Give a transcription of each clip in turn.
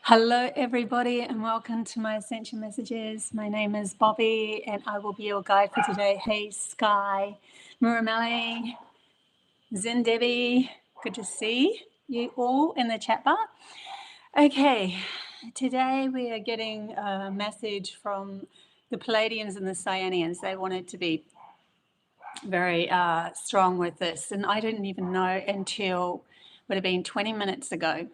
Hello, everybody, and welcome to my Ascension Messages. My name is Bobbie, and I will be your guide for today. Hey, Sky, Murameli, Zen Debbie, good to see you all in the chat bar. Okay, today we are getting a message from the Pleiadians and the Cyanians. They wanted to be very strong with this, and I didn't even know until would have been 20 minutes ago.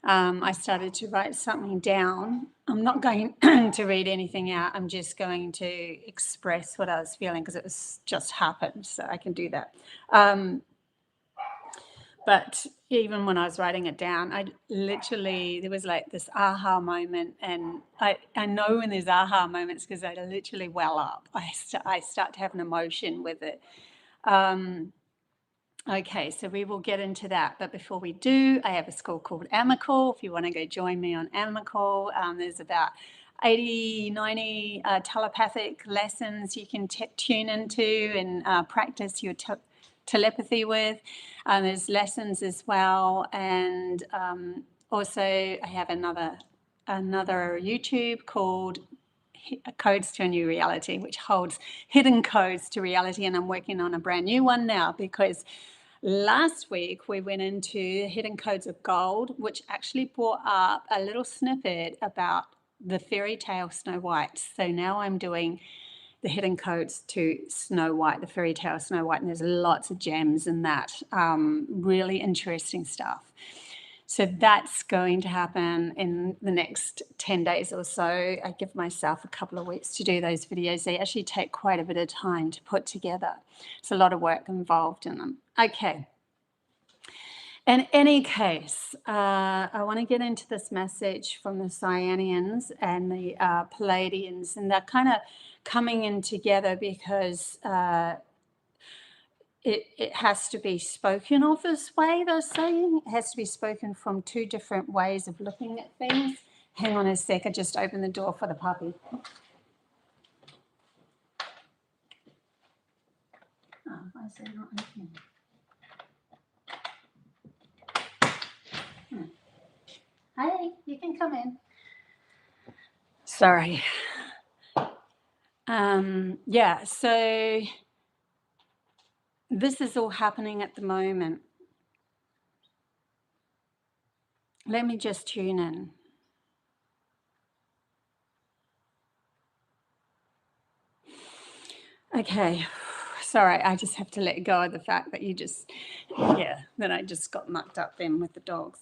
I started to write something down. I'm not going to read anything out. I'm just going to express what I was feeling because it was just happened, so I can do that. But even when I was writing it down, there was like this aha moment, and I know when there's aha moments because I literally well up. I start to have an emotion with it. Okay, so we will get into that. But before we do, I have a school called Amical. If you want to go join me on Amical, there's about 80, 90 telepathic lessons you can tune into and practice your telepathy with. There's lessons as well. And also I have another YouTube called Codes to a New Reality, which holds hidden codes to reality. And I'm working on a brand new one now because last week we went into Hidden Codes of Gold, which actually brought up a little snippet about the fairy tale Snow White. So now I'm doing the hidden codes to Snow White, the fairy tale Snow White, and there's lots of gems in that, really interesting stuff. So that's going to happen in the next 10 days or so. I give myself a couple of weeks to do those videos. They actually take quite a bit of time to put together. It's a lot of work involved in them. Okay. In any case, I want to get into this message from the Cyanians and the Pleiadians, and they're kind of coming in together because it has to be spoken of this way, they're saying. It has to be spoken from two different ways of looking at things. Hang on a sec, I just opened the door for the puppy. Oh, why is it not opening? Hey, you can come in. Sorry. Yeah, so this is all happening at the moment. Let me just tune in. Okay, sorry, I just have to let go of the fact that that I just got mucked up then with the dogs.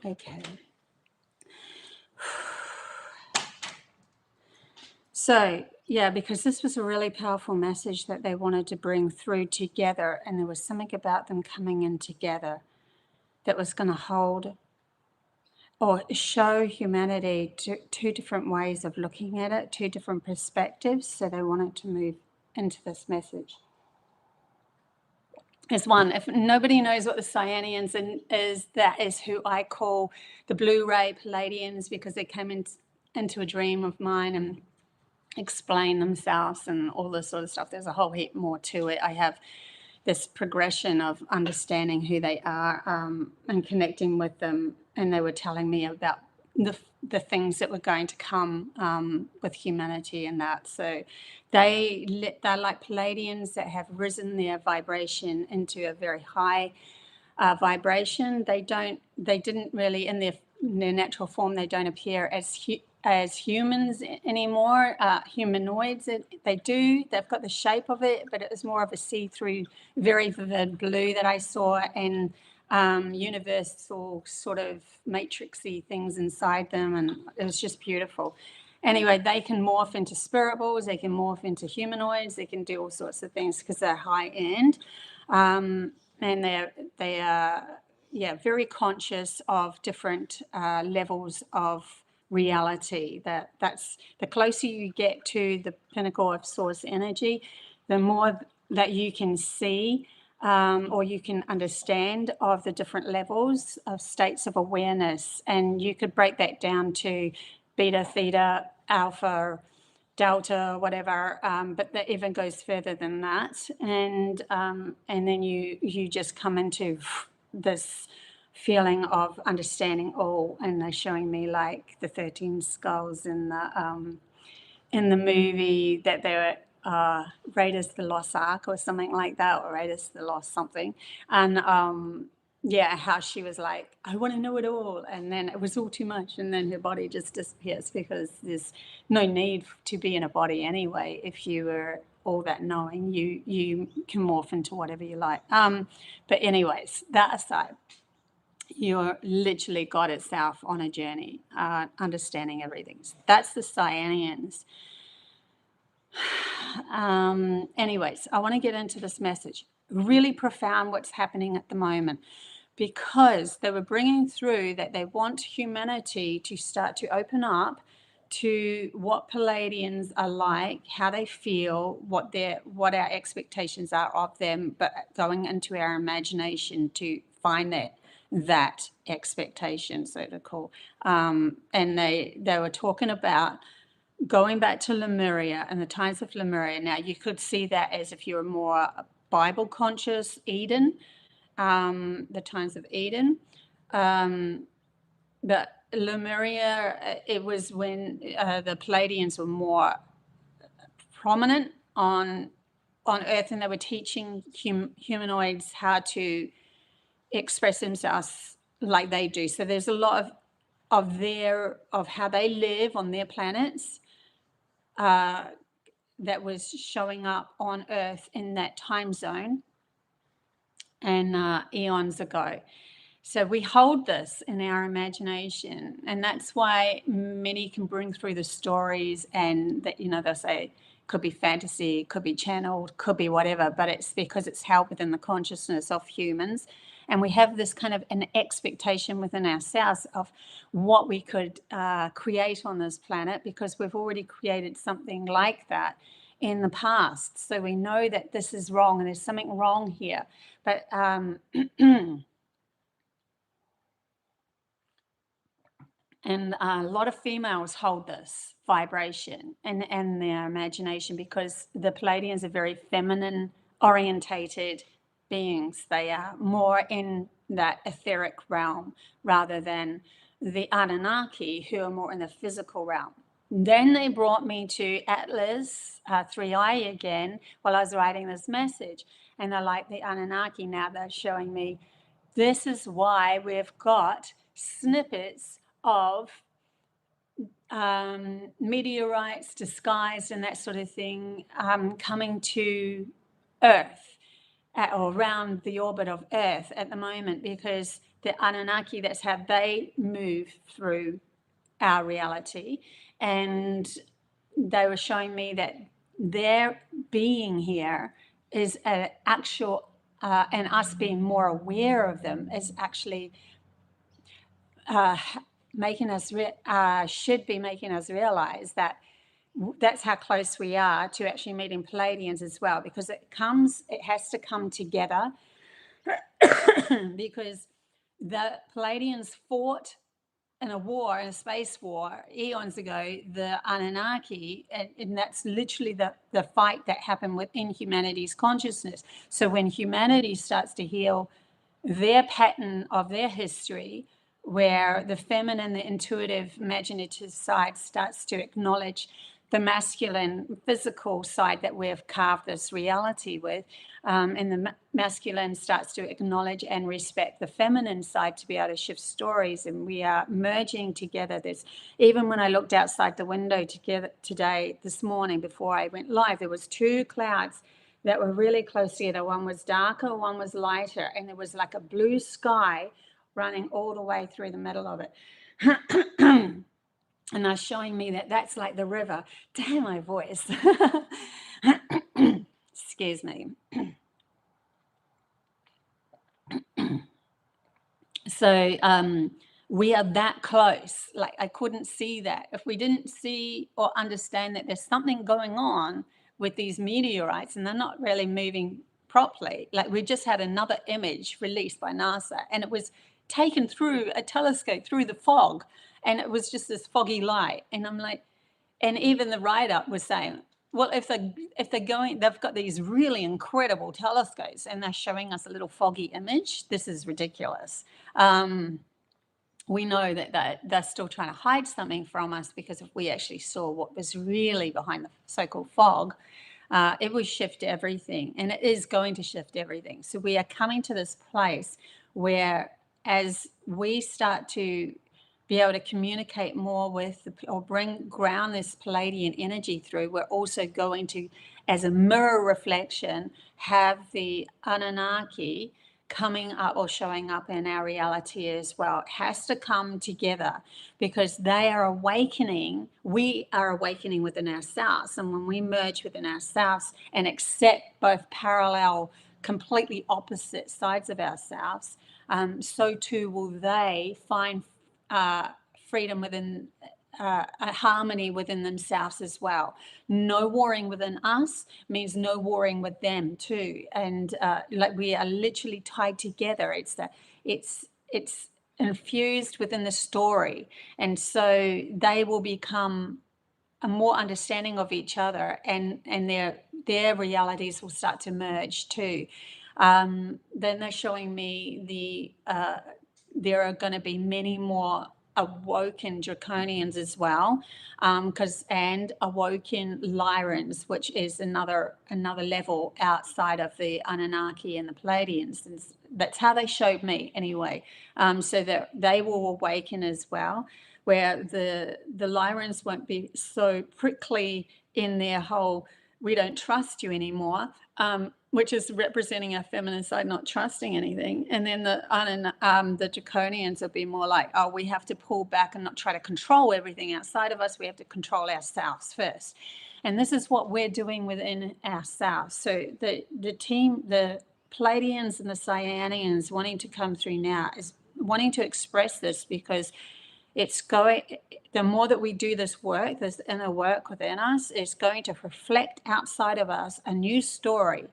Okay. So, yeah, because this was a really powerful message that they wanted to bring through together, and there was something about them coming in together that was going to hold or show humanity two different ways of looking at it, two different perspectives. So they wanted to move into this message. There's one. If nobody knows what the Cyanians is, that is who I call the blue ray Pleiadians, because they came into a dream of mine and explain themselves and all this sort of stuff. There's a whole heap more to it. I have this progression of understanding who they are and connecting with them, and they were telling me about the things that were going to come with humanity and that. So they're like Pleiadians that have risen their vibration into a very high vibration. They didn't really, in their natural form, they don't appear as humans anymore, humanoids. They've got the shape of it, but it was more of a see-through, very vivid blue that I saw, and universal sort of matrixy things inside them, and it was just beautiful. Anyway, they can morph into spirit balls, they can morph into humanoids, they can do all sorts of things because they're high end, and they are very conscious of different levels of reality. That's the closer you get to the pinnacle of source energy, the more that you can see or you can understand of the different levels of states of awareness. And you could break that down to beta, theta, alpha, delta, whatever, but that even goes further than that. And then you just come into this feeling of understanding all. And they're showing me like the 13 skulls in the movie, that they're Raiders of the Lost Ark or something like that, or Raiders of the Lost something. And yeah, how she was like, I want to know it all. And then it was all too much. And then her body just disappears, because there's no need to be in a body anyway. If you were all that knowing, you can morph into whatever you like. But anyways, that aside, you're literally God itself on a journey, understanding everything. So that's the Cyanians. Anyways, I want to get into this message. Really profound what's happening at the moment, because they were bringing through that they want humanity to start to open up to what Pleiadians are like, how they feel, what our expectations are of them, but going into our imagination to find that expectation, so to call. And they were talking about going back to Lemuria and the times of Lemuria. Now, you could see that as if you're more Bible conscious, Eden, the times of Eden. But Lemuria, it was when the Pleiadians were more prominent on Earth, and they were teaching humanoids how to express themselves like they do. So there's a lot of how they live on their planets that was showing up on Earth in that time zone, and eons ago. So we hold this in our imagination, and that's why many can bring through the stories, and that, they'll say it could be fantasy, it could be channeled, could be whatever, but it's because it's held within the consciousness of humans. And we have this kind of an expectation within ourselves of what we could create on this planet, because we've already created something like that in the past. So we know that this is wrong and there's something wrong here. But and a lot of females hold this vibration and their imagination, because the Pleiadians are very feminine orientated beings. They are more in that etheric realm rather than the Anunnaki, who are more in the physical realm. Then they brought me to Atlas 3I again while I was writing this message. And they're like the Anunnaki. Now they're showing me this is why we've got snippets of meteorites disguised and that sort of thing coming to Earth or around the orbit of Earth at the moment, because the Anunnaki, that's how they move through our reality. And they were showing me that their being here is an actual, and us being more aware of them is actually making us should be making us realize that that's how close we are to actually meeting Pleiadians as well, because it has to come together because the Pleiadians fought in a space war eons ago, the Anunnaki, and that's literally the fight that happened within humanity's consciousness. So when humanity starts to heal their pattern of their history, where the feminine, the intuitive, imaginative side starts to acknowledge the masculine, physical side that we've carved this reality with, and the masculine starts to acknowledge and respect the feminine side to be able to shift stories, and we are merging together this. Even when I looked outside the window this morning before I went live, there was 2 clouds that were really close together. One was darker, one was lighter, and there was like a blue sky running all the way through the middle of it. And they're showing me that that's like the river. Damn, my voice. Excuse me. So we are that close. Like, I couldn't see that. If we didn't see or understand that there's something going on with these meteorites and they're not really moving properly. Like, we just had another image released by NASA, and it was taken through a telescope through the fog, and it was just this foggy light. And I'm like, And even the write-up was saying, well, if they're going, they've got these really incredible telescopes and they're showing us a little foggy image. This is ridiculous. We know that they're still trying to hide something from us, because if we actually saw what was really behind the so-called fog, it would shift everything, and it is going to shift everything. So we are coming to this place where, as we start to be able to communicate more with, or ground this Pleiadian energy through, we're also going to, as a mirror reflection, have the Anunnaki coming up or showing up in our reality as well. It has to come together, because they are awakening. We are awakening within ourselves. And when we merge within ourselves and accept both parallel, completely opposite sides of ourselves, so too will they find freedom within, a harmony within themselves as well. No warring within us means no warring with them too. And like, we are literally tied together. It's infused within the story. And so they will become a more understanding of each other, and their realities will start to merge too. Then they're showing me there are going to be many more awoken draconians as well, and awoken Lyrans, which is another level outside of the Anunnaki and the Pleiadians. And that's how they showed me anyway. So that they will awaken as well, where the Lyrans won't be so prickly in their whole, we don't trust you anymore, which is representing our feminine side, not trusting anything. And then the draconians will be more like, oh, we have to pull back and not try to control everything outside of us. We have to control ourselves first. And this is what we're doing within ourselves. So the team, the Pleiadians and the Cyanians wanting to come through now, is wanting to express this, because the more that we do this work, this inner work within us, is going to reflect outside of us a new story.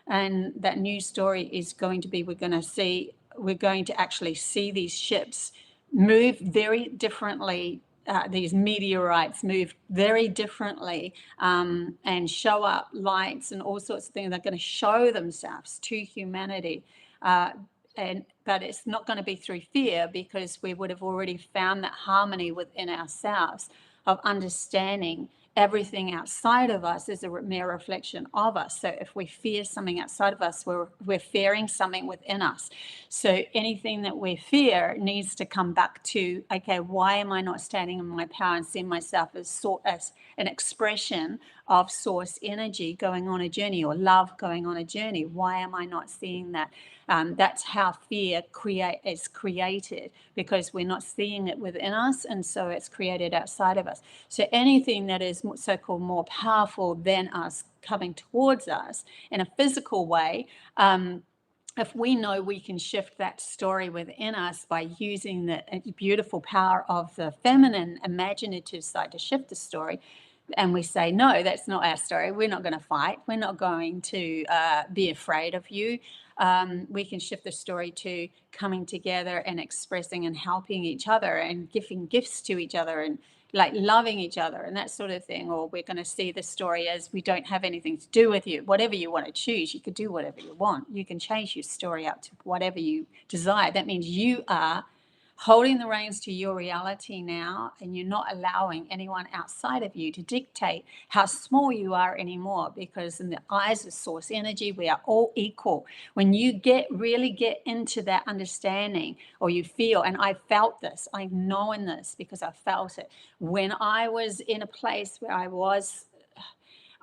And that new story is going to be, we're going to actually see these ships move very differently. These meteorites move very differently, and show up lights and all sorts of things. They're going to show themselves to humanity. But it's not going to be through fear, because we would have already found that harmony within ourselves of understanding everything outside of us is a mere reflection of us. So if we fear something outside of us, we're fearing something within us. So anything that we fear needs to come back to, okay, why am I not standing in my power and seeing myself as an expression of source energy going on a journey, or love going on a journey? Why am I not seeing that? That's how fear is created, because we're not seeing it within us, and so it's created outside of us. So anything that is so-called more powerful than us coming towards us in a physical way, if we know we can shift that story within us by using the beautiful power of the feminine imaginative side to shift the story, and we say, no, that's not our story, we're not going to fight, we're not going to be afraid of you, we can shift the story to coming together and expressing and helping each other and giving gifts to each other and like loving each other and that sort of thing. Or we're going to see the story as, we don't have anything to do with you. Whatever you want to choose, you could do whatever you want. You can change your story up to whatever you desire. That means you are holding the reins to your reality now, and you're not allowing anyone outside of you to dictate how small you are anymore, because in the eyes of source energy, we are all equal. When you really get into that understanding, or you feel, and I felt this, I've known this because I felt it. When I was in a place where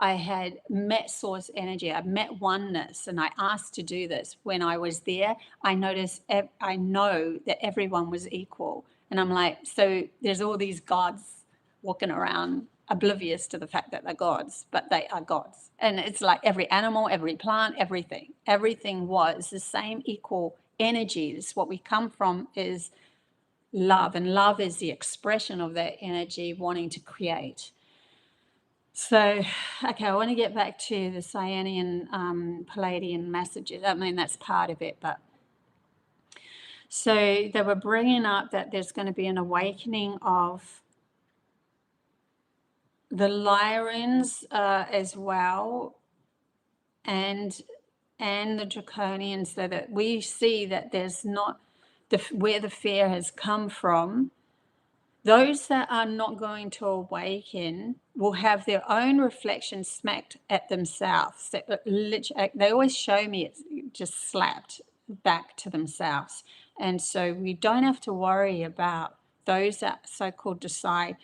I had met source energy, I met oneness, and I asked to do this. When I was there, I know that everyone was equal. And I'm like, so there's all these gods walking around oblivious to the fact that they're gods, but they are gods. And it's like every animal, every plant, everything was the same equal energies. What we come from is love, and love is the expression of that energy wanting to create. So, okay, I want to get back to the Cyanian Pleiadian messages. I mean, that's part of it, but so they were bringing up that there's going to be an awakening of the Lyrans as well, and the Draconians, so that we see that there's not where the fear has come from. Those that are not going to awaken will have their own reflection smacked at themselves. They always show me it's just slapped back to themselves. And so we don't have to worry about those that so-called decide.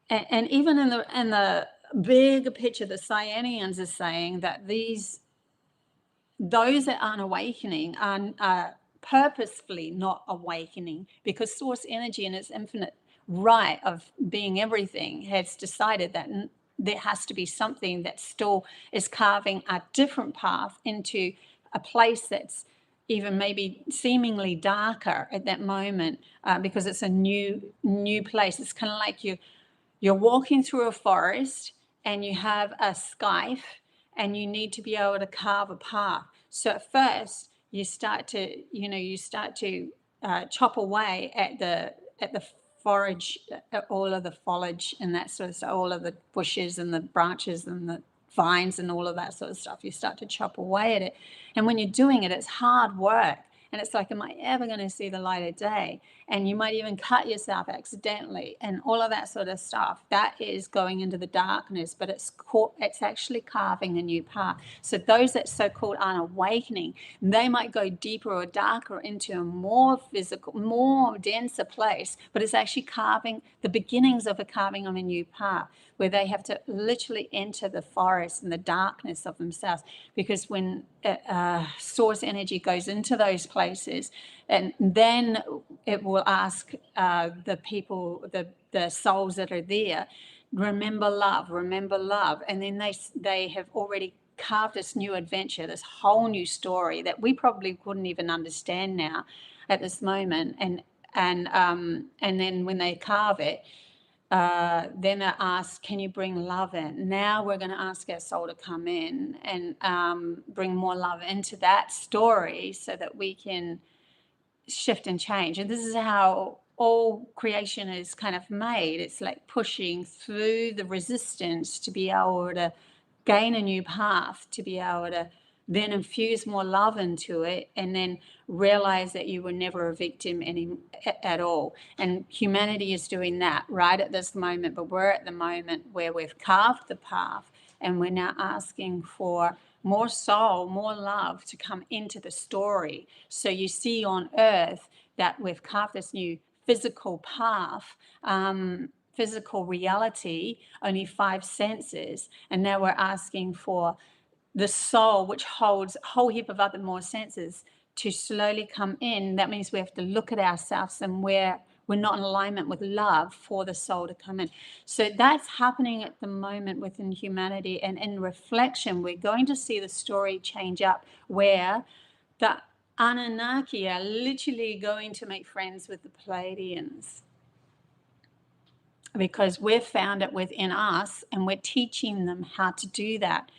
And even in the bigger picture, the Cyanians are saying that those that aren't awakening are purposefully not awakening, because source energy in its infinite right of being everything has decided that there has to be something that still is carving a different path into a place that's even maybe seemingly darker at that moment, because it's a new place. It's kind of like you're walking through a forest and you have a scythe and you need to be able to carve a path. So at first you start to chop away at the forage, all of the foliage and that sort of stuff, all of the bushes and the branches and the vines and all of that sort of stuff. You start to chop away at it. And when you're doing it, it's hard work. And it's like, am I ever going to see the light of day? And you might even cut yourself accidentally and all of that sort of stuff. That is going into the darkness, but it's actually carving a new path. So those that so-called aren't awakening, they might go deeper or darker into a more physical, more denser place, but it's actually carving the beginnings of carving on a new path, where they have to literally enter the forest and the darkness of themselves. Because when source energy goes into those places, and then it will ask the people, the souls that are there, remember love, and then they have already carved this new adventure, this whole new story that we probably couldn't even understand now at this moment. And then when they carve it, then they're asked, can you bring love in? Now we're going to ask our soul to come in and bring more love into that story so that we can shift and change. And this is how all creation is kind of made. It's like pushing through the resistance to be able to gain a new path, to be able to then infuse more love into it, and then realize that you were never a victim at all. And humanity is doing that right at this moment, but we're at the moment where we've carved the path and we're now asking for more soul, more love to come into the story. So you see on Earth that we've carved this new physical path, physical reality, only 5 senses, and now we're asking for the soul, which holds a whole heap of other more senses, to slowly come in. That means we have to look at ourselves and we're not in alignment with love for the soul to come in. So that's happening at the moment within humanity. And in reflection, we're going to see the story change up, where the Anunnaki are literally going to make friends with the Pleiadians, because we've found it within us and we're teaching them how to do that.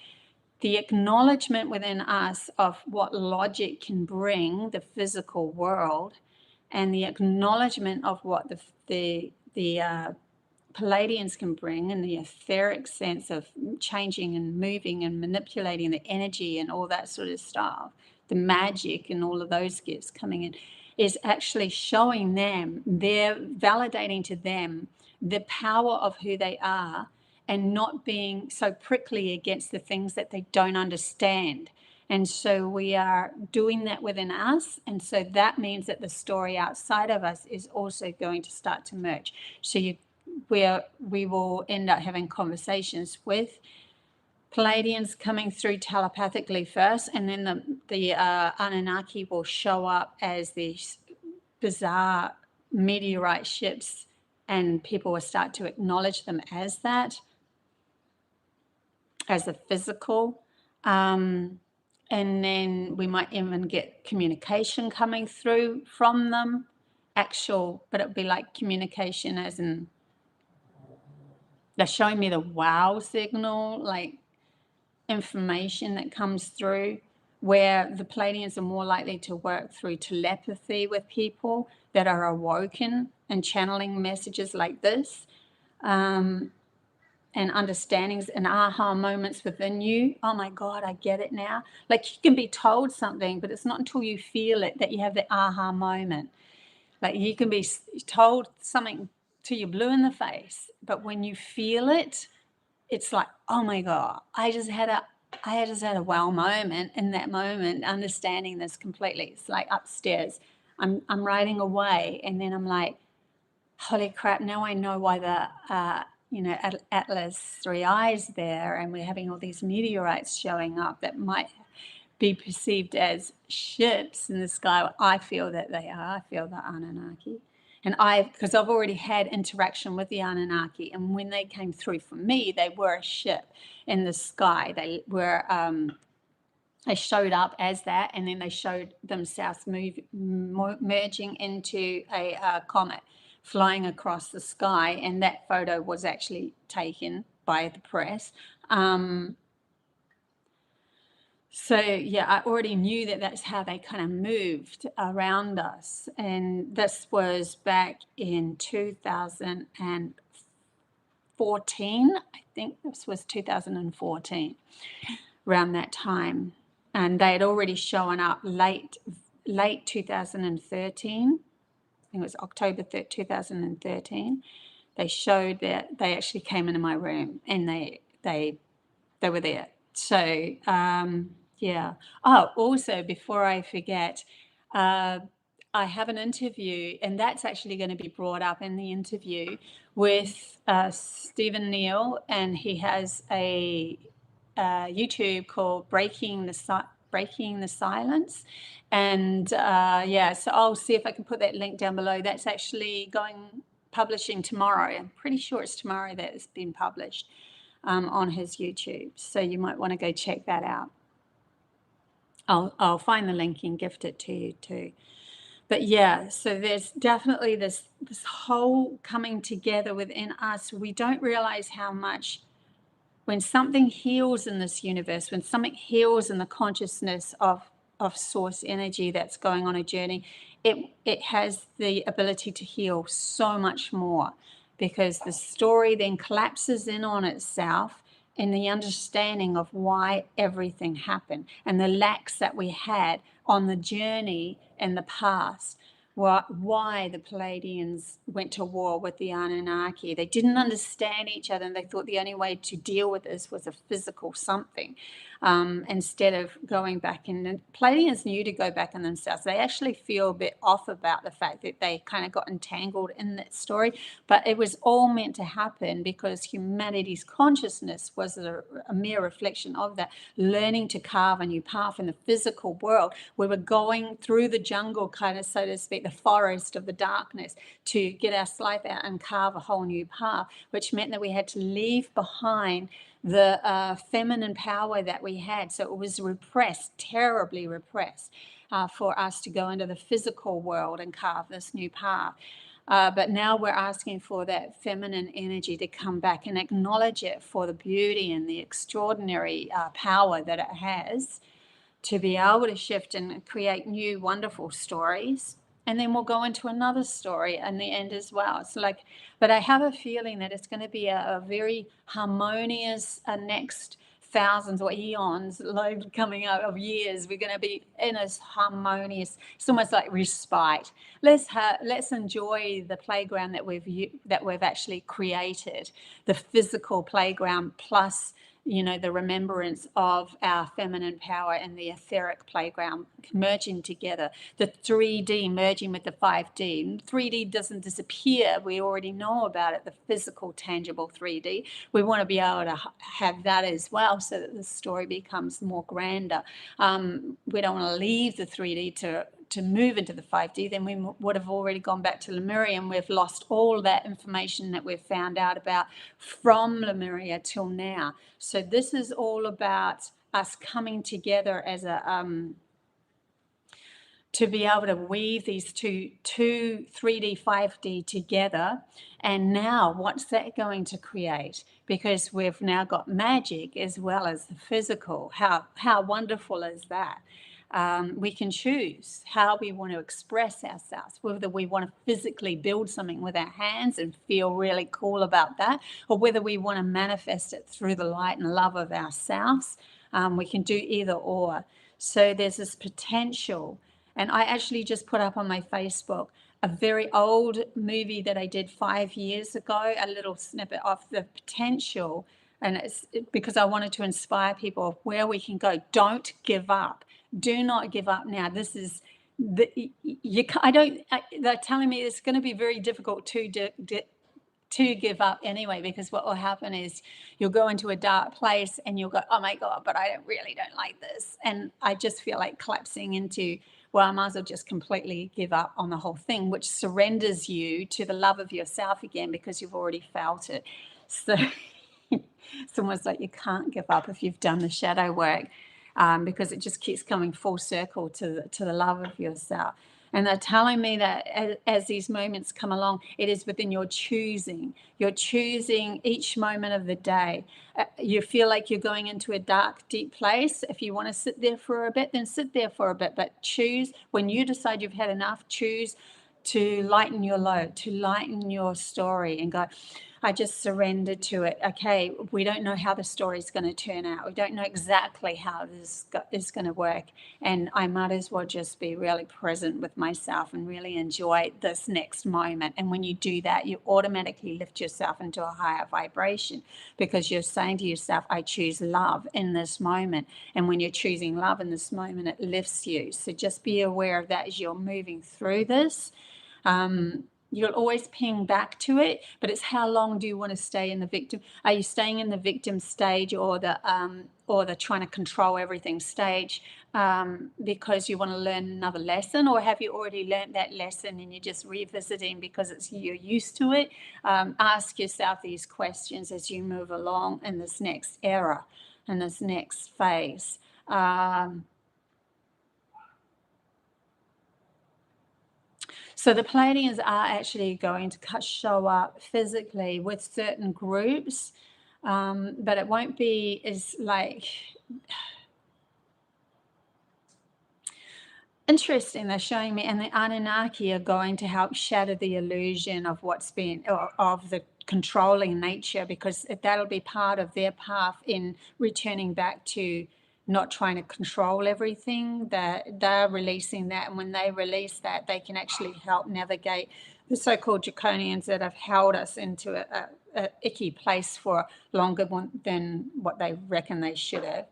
The acknowledgement within us of what logic can bring the physical world, and the acknowledgement of what the Pleiadians can bring, and the etheric sense of changing and moving and manipulating the energy and all that sort of stuff, the magic and all of those gifts coming in, is actually showing them, they're validating to them the power of who they are, and not being so prickly against the things that they don't understand. And so we are doing that within us. And so that means that the story outside of us is also going to start to merge. So we will end up having conversations with Pleiadians coming through telepathically first, and then the Anunnaki will show up as these bizarre meteorite ships, and people will start to acknowledge them as that, as a physical. And then we might even get communication coming through from them, but it'd be like communication as in, they're showing me the wow signal, like information that comes through, where the Pleiadians are more likely to work through telepathy with people that are awoken and channeling messages like this. understandings and aha moments within you. Oh my God, I get it now. Like, you can be told something, but it's not until you feel it that you have the aha moment. Like, you can be told something till you're blue in the face, but when you feel it, it's like, oh my God, I just had a wow moment in that moment, understanding this completely. It's like upstairs, I'm riding away, and then I'm like, holy crap, now I know why the Atlas 3I is there, and we're having all these meteorites showing up that might be perceived as ships in the sky. I feel that they are. I feel the Anunnaki. And because I've already had interaction with the Anunnaki, and when they came through for me, they were a ship in the sky. They were, they showed up as that, and then they showed themselves merging into a comet flying across the sky, and that photo was actually taken by the press. So yeah, I already knew that that's how they kind of moved around us. And this was back in 2014. I think this was 2014, around that time. And they had already shown up late 2013. I think it was October 2013. They showed that they actually came into my room, and they were there. So yeah. Oh, also, before I forget, I have an interview, and that's actually going to be brought up in the interview with Stephen Neal, and he has a YouTube called Breaking the Silence. And yeah, so I'll see if I can put that link down below. That's actually publishing tomorrow. I'm pretty sure it's tomorrow that it's been published on his YouTube. So you might want to go check that out. I'll find the link and gift it to you too. But yeah, so there's definitely this whole coming together within us. We don't realize how much, when something heals in this universe, when something heals in the consciousness of source energy that's going on a journey, it has the ability to heal so much more, because the story then collapses in on itself in the understanding of why everything happened, and the lacks that we had on the journey in the past. Why the Pleiadians went to war with the Anunnaki. They didn't understand each other, and they thought the only way to deal with this was a physical something, instead of going back. And the Pleiadians knew to go back in themselves. They actually feel a bit off about the fact that they kind of got entangled in that story, but it was all meant to happen because humanity's consciousness was a mere reflection of that, learning to carve a new path in the physical world. We were going through the jungle, kind of, so to speak, the forest of the darkness, to get our life out and carve a whole new path, which meant that we had to leave behind the feminine power that we had. So it was repressed, terribly repressed, for us to go into the physical world and carve this new path. But now we're asking for that feminine energy to come back and acknowledge it for the beauty and the extraordinary power that it has, to be able to shift and create new wonderful stories. And then we'll go into another story in the end as well. So but I have a feeling that it's going to be a very harmonious next thousands or eons, Loeb, coming out of years. We're going to be in a harmonious, it's almost like respite. Let's enjoy the playground that we've actually created, the physical playground, plus the remembrance of our feminine power and the etheric playground merging together, the 3D merging with the 5D. 3D doesn't disappear. We already know about it, the physical, tangible 3D. We want to be able to have that as well, so that the story becomes more grander. We don't want to leave the 3D to move into the 5D, then we would have already gone back to Lemuria, and we've lost all that information that we've found out about from Lemuria till now. So this is all about us coming together as to be able to weave these two 3D, 5D together. And now what's that going to create? Because we've now got magic as well as the physical. How wonderful is that? We can choose how we want to express ourselves, whether we want to physically build something with our hands and feel really cool about that, or whether we want to manifest it through the light and love of ourselves. We can do either or. So there's this potential. And I actually just put up on my Facebook a very old movie that I did 5 years ago, a little snippet of the potential. And it's because I wanted to inspire people of where we can go. Don't give up. Do not give up now. This is they're telling me it's going to be very difficult to give up anyway, because what will happen is you'll go into a dark place and you'll go, oh my God, but I really don't like this. And I just feel like collapsing into, well, I might as well just completely give up on the whole thing, which surrenders you to the love of yourself again, because you've already felt it. So it's almost like you can't give up if you've done the shadow work, because it just keeps coming full circle to the love of yourself. And they're telling me that as these moments come along, it is within your choosing. You're choosing each moment of the day. You feel like you're going into a dark, deep place. If you want to sit there for a bit, then sit there for a bit. But choose, when you decide you've had enough, choose to lighten your load, to lighten your story and go, I just surrendered to it. Okay, we don't know how the story is going to turn out. We don't know exactly how this is going to work. And I might as well just be really present with myself and really enjoy this next moment. And when you do that, you automatically lift yourself into a higher vibration, because you're saying to yourself, I choose love in this moment. And when you're choosing love in this moment, it lifts you. So just be aware of that as you're moving through this. You'll always ping back to it, but it's how long do you want to stay in the victim? Are you staying in the victim stage or the trying to control everything stage, because you want to learn another lesson, or have you already learned that lesson and you're just revisiting because you're used to it? Ask yourself these questions as you move along in this next era, in this next phase. So the Pleiadians are actually going to show up physically with certain groups, but it won't be as like interesting. They're showing me, and the Anunnaki are going to help shatter the illusion of what's been, or of the controlling nature, because that'll be part of their path in returning back to not trying to control everything. They're releasing that, and when they release that, they can actually help navigate the so-called draconians that have held us into a icky place for longer than what they reckon they should have.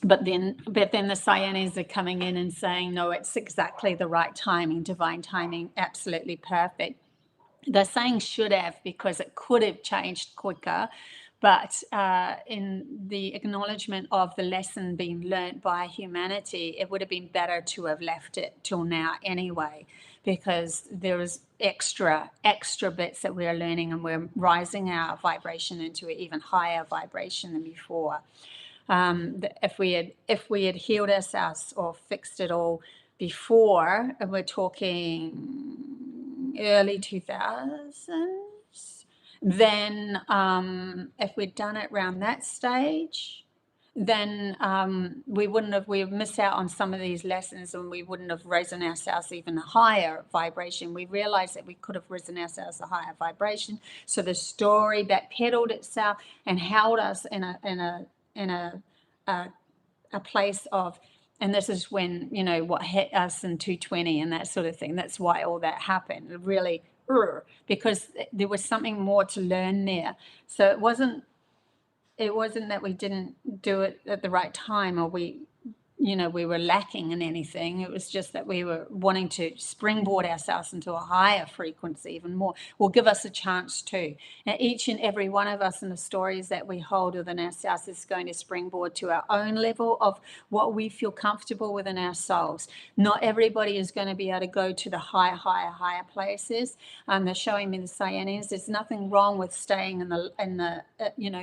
But then the Cyanese are coming in and saying, no, it's exactly the right timing, divine timing, absolutely perfect. They're saying should have, because it could have changed quicker. But in the acknowledgement of the lesson being learnt by humanity, it would have been better to have left it till now anyway, because there was extra bits that we're learning, and we're rising our vibration into an even higher vibration than before. If we had healed ourselves or fixed it all before, and we're talking early 2000s, then if we'd done it around that stage, then we would miss out on some of these lessons, and we wouldn't have risen ourselves even a higher vibration. We realized that we could have risen ourselves a higher vibration. So the story backpedaled itself and held us in a place of, and this is when, what hit us in 220 and that sort of thing. That's why all that happened. It really, because there was something more to learn there. So it wasn't that we didn't do it at the right time, or we were lacking in anything. It was just that we were wanting to springboard ourselves into a higher frequency even more. Will give us a chance to. Now, each and every one of us in the stories that we hold within ourselves is going to springboard to our own level of what we feel comfortable within ourselves. Not everybody is going to be able to go to the higher places. They're showing me the Cyanese. There's nothing wrong with staying in the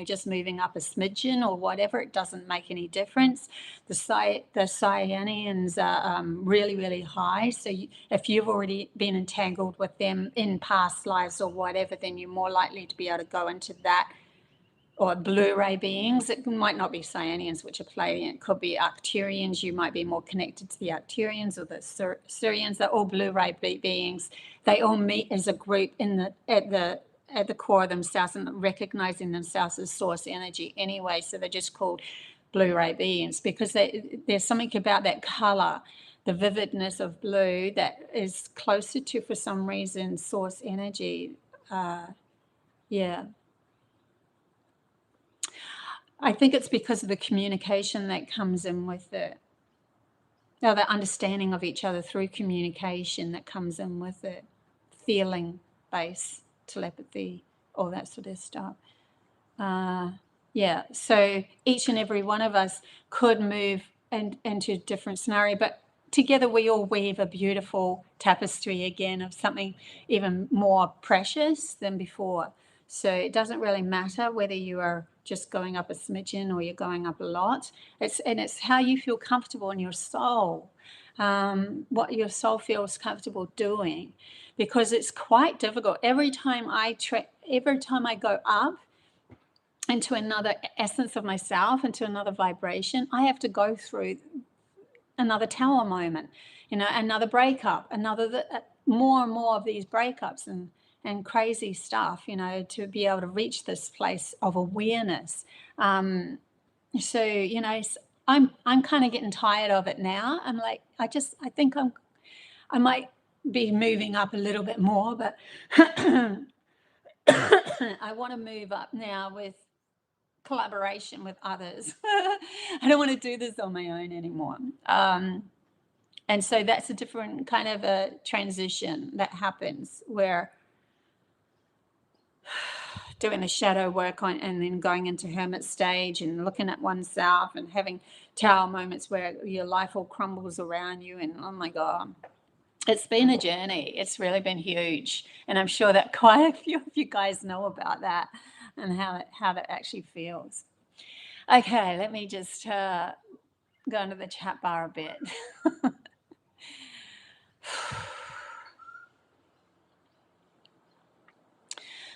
just moving up a smidgen or whatever. It doesn't make any difference. The Cyanians are really, really high. So if you've already been entangled with them in past lives or whatever, then you're more likely to be able to go into that or Blu-ray beings. It might not be Cyanians, which are Pleiadian. It could be Arcturians. You might be more connected to the Arcturians or the Sirians. They're all Blu-ray beings. They all meet as a group at the core of themselves and recognizing themselves as source energy anyway. So they're just called Blu-ray beings because there's something about that color, the vividness of blue, that is closer to, for some reason, source energy. Yeah. I think it's because of the communication that comes in with it. Now, the understanding of each other through communication that comes in with it. Feeling base, telepathy, all that sort of stuff. Yeah, so each and every one of us could move into a different scenario, but together we all weave a beautiful tapestry again of something even more precious than before. So it doesn't really matter whether you are just going up a smidgen or you're going up a lot. It's how you feel comfortable in your soul, what your soul feels comfortable doing, because it's quite difficult. Every time I go up into another essence of myself, into another vibration, I have to go through another tower moment, another breakup, more and more of these breakups and crazy stuff, to be able to reach this place of awareness. So, I'm kind of getting tired of it now. I'm like, I think I might be moving up a little bit more, but I want to move up now with collaboration with others. I don't want to do this on my own anymore. And so that's a different kind of a transition that happens, where doing the shadow work and then going into hermit stage and looking at oneself and having tower moments where your life all crumbles around you, and oh my God, it's been a journey. It's really been huge, and I'm sure that quite a few of you guys know about that and how that actually feels. Okay, let me just go into the chat bar a bit.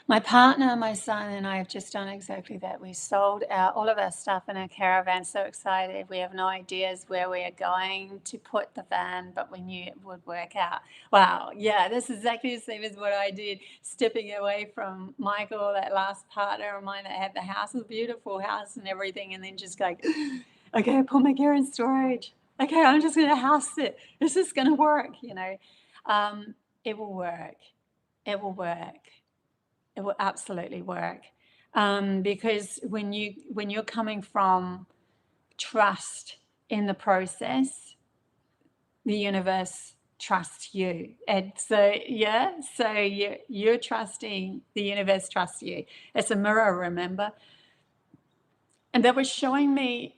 My partner, my son, and I have just done exactly that. We sold all of our stuff in our caravan. So excited. We have no ideas where we are going to put the van, but we knew it would work out. Wow. Yeah, this is exactly the same as what I did, stepping away from Michael, that last partner of mine that had the house, a beautiful house and everything, and then just going, okay, I put my gear in storage. Okay, I'm just going to house it. This is going to work, It will work. It will work. It will absolutely work, because when you're coming from trust in the process, the universe trusts you, and so you're trusting, the universe trusts you. It's a mirror, remember? And that was showing me,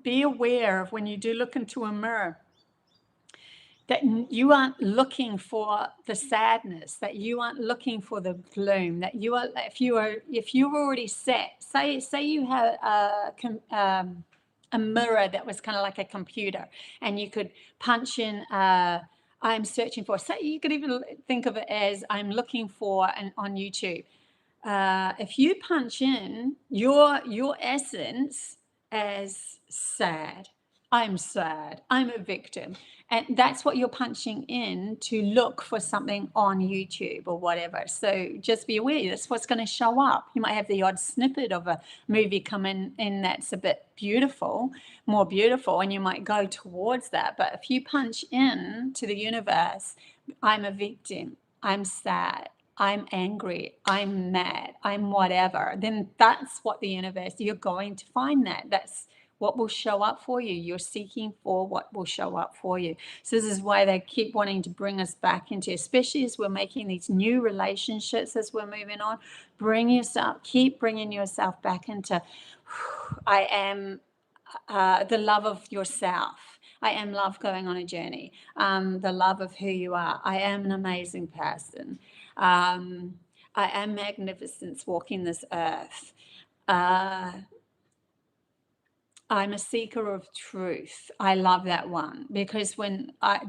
be aware of when you do look into a mirror, that you aren't looking for the sadness, that you aren't looking for the gloom, that you are, if you're already set, say you had a mirror that was kind of like a computer, and you could punch in, I'm searching for, say you could even think of it as I'm looking for, and on YouTube, if you punch in your essence as sad, I'm sad, I'm a victim. And that's what you're punching in to look for something on YouTube or whatever. So just be aware, that's what's going to show up. You might have the odd snippet of a movie come in that's a bit beautiful, more beautiful, and you might go towards that. But if you punch in to the universe, I'm a victim, I'm sad, I'm angry, I'm mad, I'm whatever, then that's what the universe, you're going to find that. That's what will show up for you. You're seeking for what will show up for you. So this is why they keep wanting to bring us back into, especially as we're making these new relationships, as we're moving on, keep bringing yourself back into, I am the love of yourself. I am love going on a journey. The love of who you are. I am an amazing person. I am magnificence walking this earth. I'm a seeker of truth. I love that one, because when I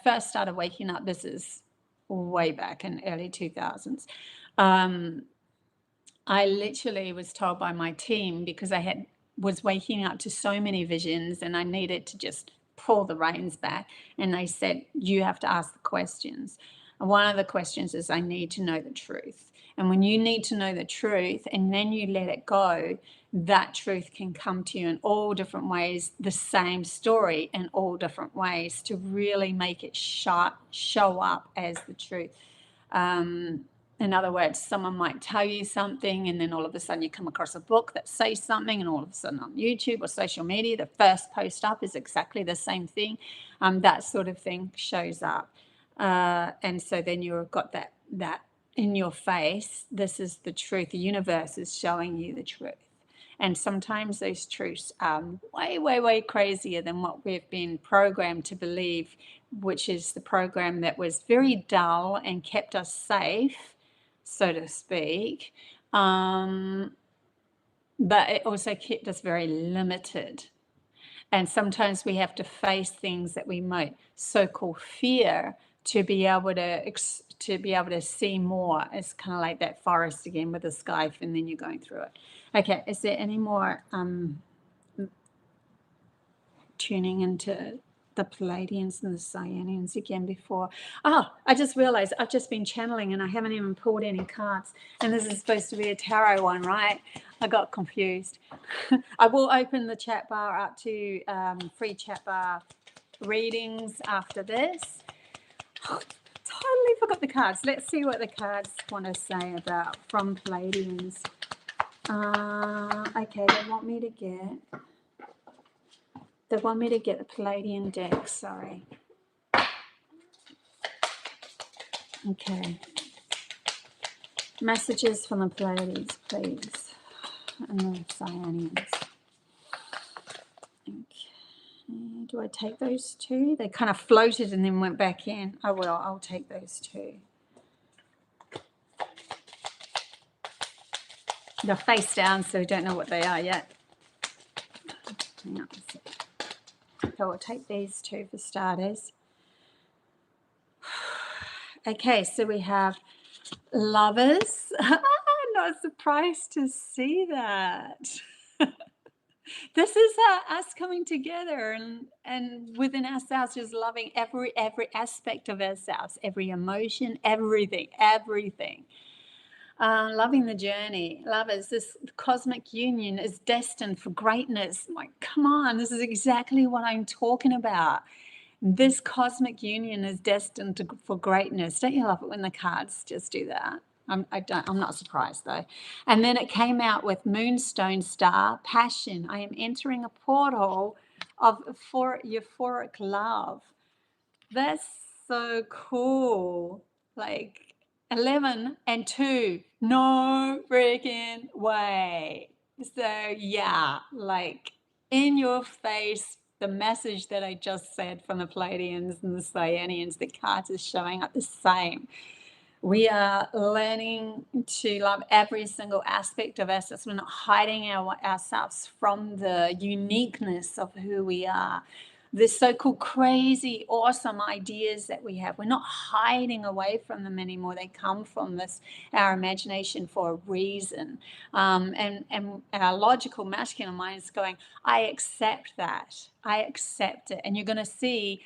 first started waking up, this is way back in early 2000s, I literally was told by my team, because I was waking up to so many visions and I needed to just pull the reins back. And they said, you have to ask the questions. And one of the questions is, I need to know the truth. And when you need to know the truth and then you let it go, that truth can come to you in all different ways, the same story in all different ways, to really make it show up as the truth. In other words, someone might tell you something and then all of a sudden you come across a book that says something, and all of a sudden on YouTube or social media, the first post up is exactly the same thing. That sort of thing shows up. And so then you've got that in your face. This is the truth. The universe is showing you the truth. And sometimes those truths are way, way, way crazier than what we've been programmed to believe, which is the program that was very dull and kept us safe, so to speak. But it also kept us very limited. And sometimes we have to face things that we might so-called fear to be able to see more. It's kind of like that forest again with a scythe, and then you're going through it. Okay, is there any more tuning into the Pleiadians and the Cyanians again before? Oh, I just realized I've just been channeling and I haven't even pulled any cards. And this is supposed to be a tarot one, right? I got confused. I will open the chat bar up to free chat bar readings after this. Oh, totally forgot the cards. Let's see what the cards want to say about from Pleiadians. Okay, they want me to get the Pleiadian deck, sorry. Okay. Messages from the Pleiades, please. And the Cyanians. Okay. Do I take those two? They kind of floated and then went back in. Oh, well, I'll take those two. They're face down, so we don't know what they are yet. Hang on a second. So we'll take these two for starters. Okay, so we have Lovers. I'm not surprised to see that. This is us coming together and within ourselves, just loving every aspect of ourselves, every emotion, everything. Loving the journey. Lovers, this cosmic union is destined for greatness. Like, come on, this is exactly what I'm talking about. This cosmic union is destined for greatness. Don't you love it when the cards just do that? I'm not surprised though. And then it came out with Moonstone Star, Passion. I am entering a portal of euphoric love. That's so cool. Like 11 and 2. No freaking way. So yeah, like in your face, the message that I just said from the Pleiadians and the Cyanians, the cards are showing up the same. We are learning to love every single aspect of ourselves. We're not hiding ourselves from the uniqueness of who we are. The so-called crazy, awesome ideas that we have, we're not hiding away from them anymore. They come from our imagination for a reason. And our logical masculine mind is going, I accept that. I accept it. And you're going to see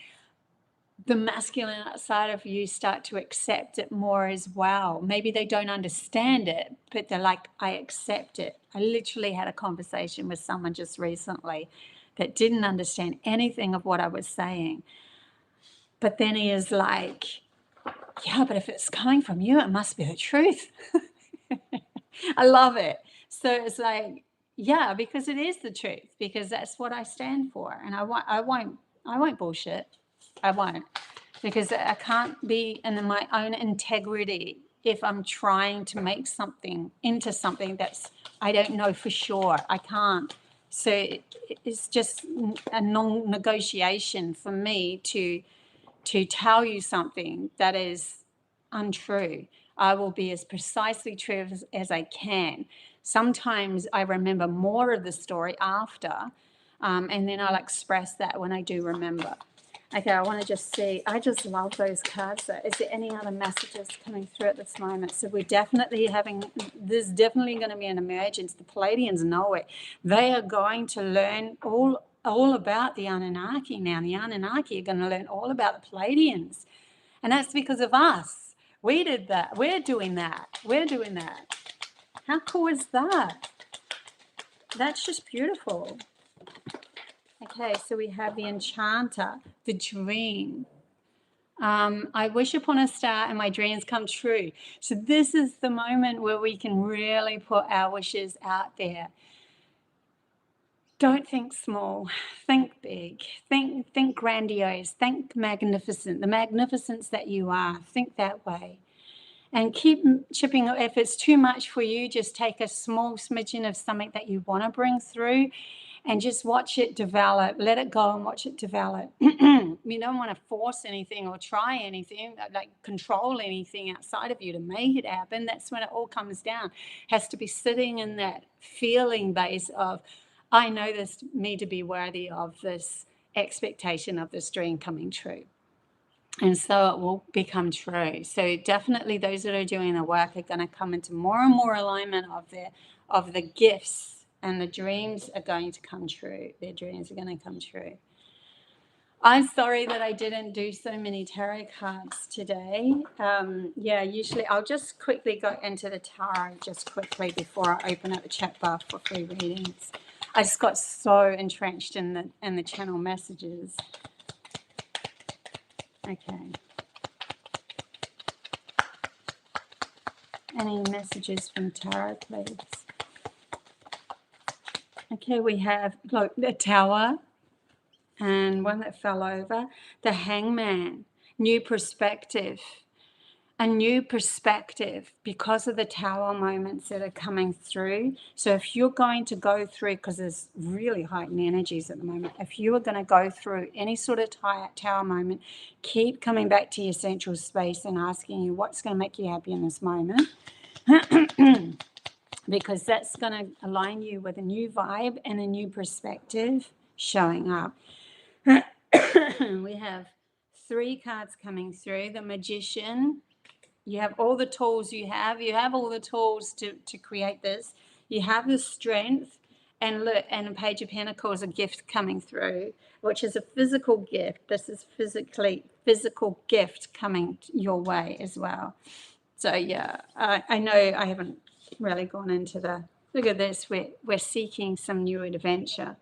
the masculine side of you start to accept it more as well. Maybe they don't understand it, but they're like, I accept it. I literally had a conversation with someone just recently that didn't understand anything of what I was saying. But then he is like, yeah, but if it's coming from you, it must be the truth. I love it. So it's like, yeah, because it is the truth, because that's what I stand for. And I won't bullshit. I won't, because I can't be in my own integrity if I'm trying to make something into something that's I don't know for sure. I can't. So it's just a non-negotiation for me to tell you something that is untrue. I will be as precisely true as I can. Sometimes I remember more of the story after, and then I'll express that when I do remember. Okay, I want to just see. I just love those cards. So is there any other messages coming through at this moment? So we're definitely there's definitely going to be an emergence. The Pleiadians know it. They are going to learn all about the Anunnaki now. The Anunnaki are going to learn all about the Pleiadians. And that's because of us. We did that. We're doing that. We're doing that. How cool is that? That's just beautiful. Okay, so we have the enchanter, the dream. I wish upon a star and my dreams come true. So this is the moment where we can really put our wishes out there. Don't think small, think big, think grandiose, think magnificent, the magnificence that you are, think that way. And keep chipping. If it's too much for you, just take a small smidgen of something that you want to bring through and just watch it develop. Let it go and watch it develop. You don't want to force anything or try anything, like control anything outside of you to make it happen. That's when it all comes down. It has to be sitting in that feeling base of, I know this, me to be worthy of this expectation of this dream coming true. And so it will become true. So definitely those that are doing the work are going to come into more and more alignment of the gifts, and the dreams are going to come true. Their dreams are going to come true. I'm sorry that I didn't do so many tarot cards today. Usually I'll just quickly go into the tarot just quickly before I open up the chat bar for free readings. I just got so entrenched in the channel messages. Okay. Any messages from tarot, please? Okay, we have the Tower and one that fell over. The Hangman, new perspective. A new perspective because of the Tower moments that are coming through. So if you're going to go through, because there's really heightened energies at the moment, if you are going to go through any sort of Tower moment, keep coming back to your central space and asking you what's going to make you happy in this moment. Because that's going to align you with a new vibe and a new perspective showing up. We have 3 cards coming through. The Magician. You have all the tools you have all the tools to create this. You have the strength, and look, and a Page of Pentacles, a gift coming through, which is a physical gift. This is physical gift coming your way as well. So yeah, I know I haven't really gone into look at this, we're seeking some new adventure.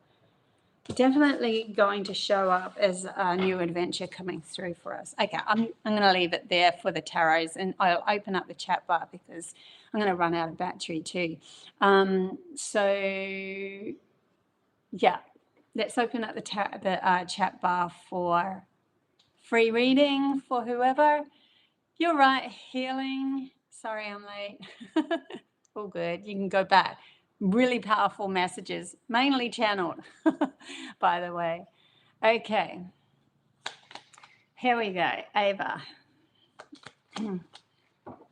Definitely going to show up as a new adventure coming through for us. Okay, I'm going to leave it there for the tarots, and I'll open up the chat bar because I'm going to run out of battery too. So yeah, let's open up the chat bar for free reading for whoever. You're right, healing. Sorry, I'm late. All good. You can go back. Really powerful messages, mainly channeled, by the way. Okay. Here we go. Ava.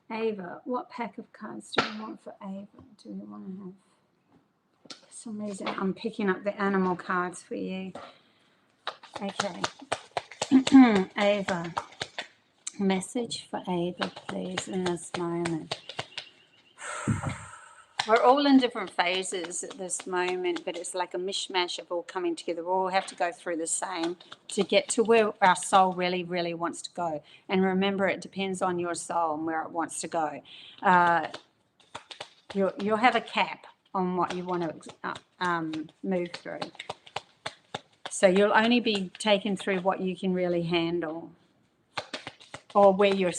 Ava, what pack of cards do we want for Ava? Do we want to have? For some reason, I'm picking up the animal cards for you. Okay. Ava. Message for Ava, please, in this moment. We're all in different phases at this moment, but it's like a mishmash of all coming together. We all have to go through the same to get to where our soul really, really wants to go. And remember, it depends on your soul and where it wants to go. You'll have a cap on what you want to move through. So you'll only be taken through what you can really handle, or where your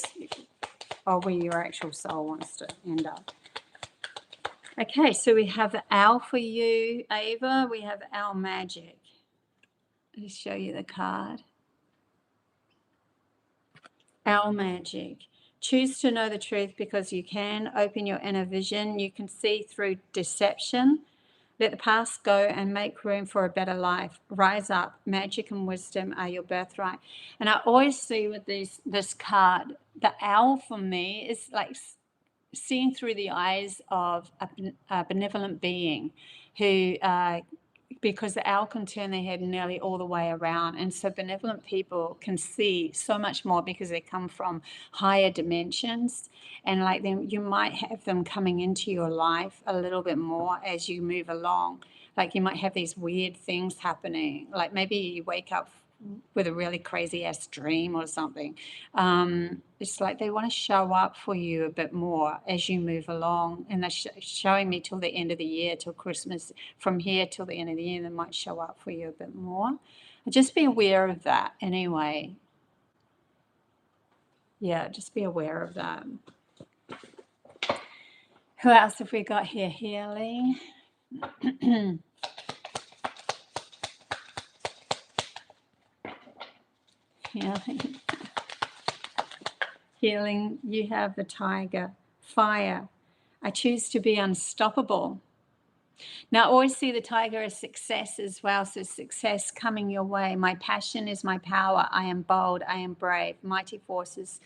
actual soul wants to end up. Okay, so we have the owl for you, Ava. We have owl magic. Let me show you the card. Owl magic. Choose to know the truth because you can. Open your inner vision. You can see through deception. Let the past go and make room for a better life. Rise up. Magic and wisdom are your birthright. And I always see with this card, the owl for me is like seeing through the eyes of a benevolent being who because the owl can turn their head nearly all the way around. And so benevolent people can see so much more because they come from higher dimensions. And like them, you might have them coming into your life a little bit more as you move along. Like you might have these weird things happening. Like maybe you wake up with a really crazy ass dream or something. It's like they want to show up for you a bit more as you move along, and they're showing me till the end of the year, till Christmas. From here till the end of the year, they might show up for you a bit more. Just be aware of that anyway. Yeah, just be aware of that. Who else have we got here? Healing. Healing. Healing, you have the tiger. Fire, I choose to be unstoppable. Now, always see the tiger as success as well. So success coming your way. My passion is my power. I am bold. I am brave. Mighty forces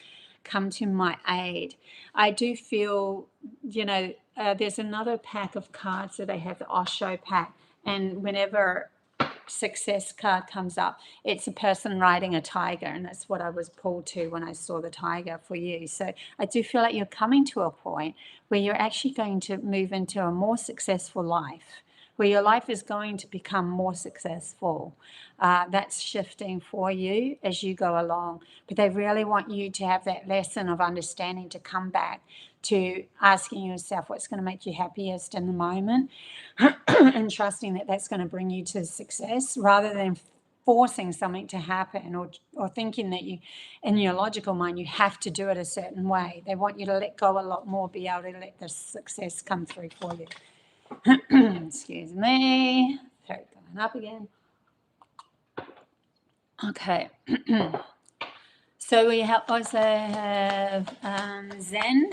come to my aid. I do feel, there's another pack of cards that I have, the Osho pack. And whenever success card comes up, it's a person riding a tiger, and that's what I was pulled to when I saw the tiger for you. So I do feel like you're coming to a point where you're actually going to move into a more successful life, where your life is going to become more successful. That's shifting for you as you go along, but they really want you to have that lesson of understanding, to come back to asking yourself what's going to make you happiest in the moment and trusting that that's going to bring you to success, rather than forcing something to happen or thinking that you, in your logical mind, you have to do it a certain way. They want you to let go a lot more, be able to let the success come through for you. Excuse me. Throat going up again. Okay. So we also have Zen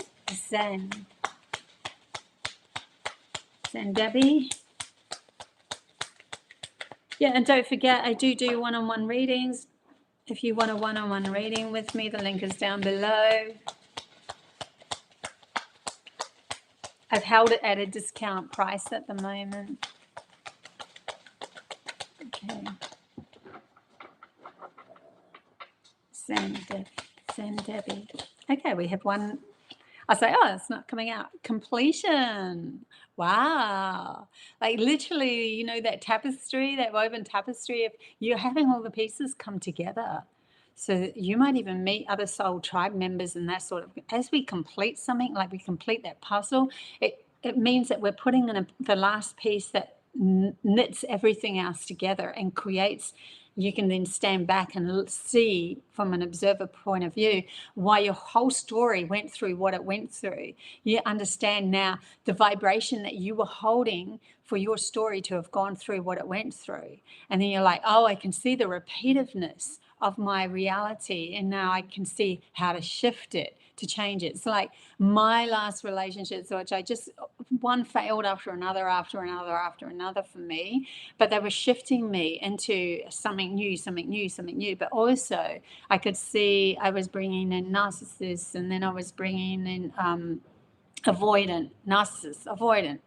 Debbie. Yeah, and don't forget, I do one-on-one readings. If you want a one-on-one reading with me, the link is down below. I've held it at a discount price at the moment. Okay. Send Debbie. Okay, we have one. I say, oh, it's not coming out. Completion. Wow. Like literally, that tapestry, that woven tapestry, if you're having all the pieces come together. So you might even meet other soul tribe members and that sort of, as we complete something, like we complete that puzzle, it means that we're putting in the last piece that knits everything else together and creates. You can then stand back and see from an observer point of view why your whole story went through what it went through. You understand now the vibration that you were holding for your story to have gone through what it went through. And then you're like, oh, I can see the repetitiveness of my reality, and now I can see how to shift it, to change it. It's like my last relationships, which one failed after another for me, but they were shifting me into something new. But also I could see I was bringing in narcissists, and then I was bringing in avoidant, narcissist, avoidant.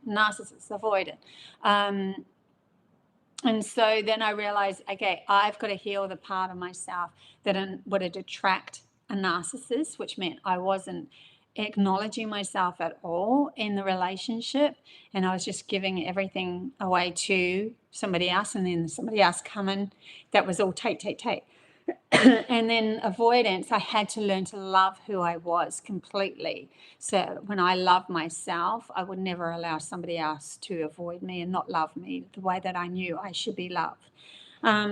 And so then I realized, okay, I've got to heal the part of myself that would attract a narcissist, which meant I wasn't acknowledging myself at all in the relationship, and I was just giving everything away to somebody else, and then somebody else coming that was all take. And then avoidance, I had to learn to love who I was completely. So when I love myself, I would never allow somebody else to avoid me and not love me the way that I knew I should be loved.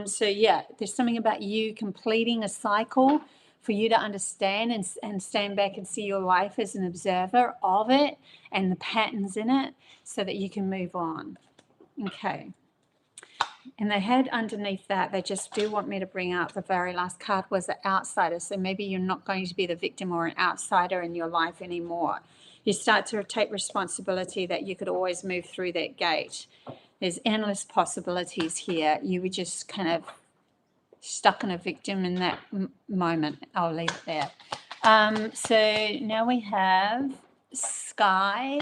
So yeah, there's something about you completing a cycle for you to understand and stand back and see your life as an observer of it and the patterns in it so that you can move on. Okay. And they had underneath that, they just do want me to bring up the very last card was the outsider. So maybe you're not going to be the victim or an outsider in your life anymore. You start to take responsibility that you could always move through that gate. There's endless possibilities here. You were just kind of stuck in a victim in that moment. I'll leave it there. So now we have Sky.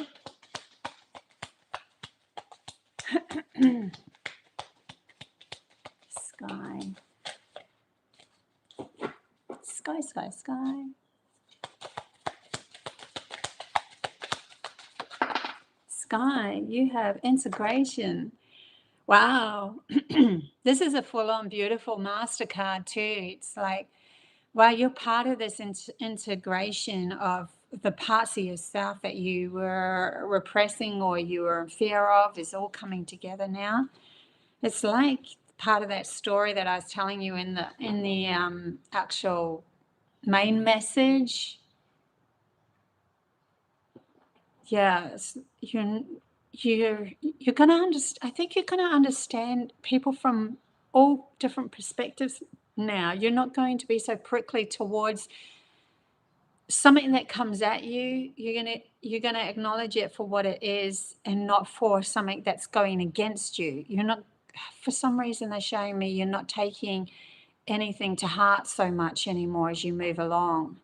Sky, sky, sky. Sky, you have integration. Wow. This is a full-on beautiful MasterCard too. It's like, wow, you're part of this integration of the parts of yourself that you were repressing or you were in fear of is all coming together now. It's like part of that story that I was telling you in the actual main message. Yes, you're going to understand. I think you're going to understand people from all different perspectives now. You're not going to be so prickly towards something that comes at you. You're gonna acknowledge it for what it is and not for something that's going against you. You're not, for some reason they're showing me you're not taking anything to heart so much anymore as you move along.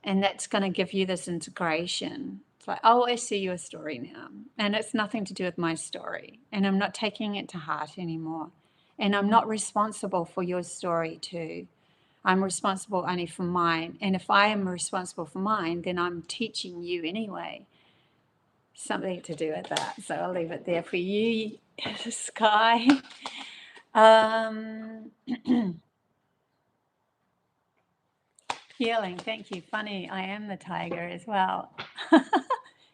And that's going to give you this integration. It's like, oh, I see your story now. And it's nothing to do with my story. And I'm not taking it to heart anymore. And I'm not responsible for your story too. I'm responsible only for mine. And if I am responsible for mine, then I'm teaching you anyway. Something to do with that. So I'll leave it there for you, Sky. Healing, thank you. Funny, I am the tiger as well.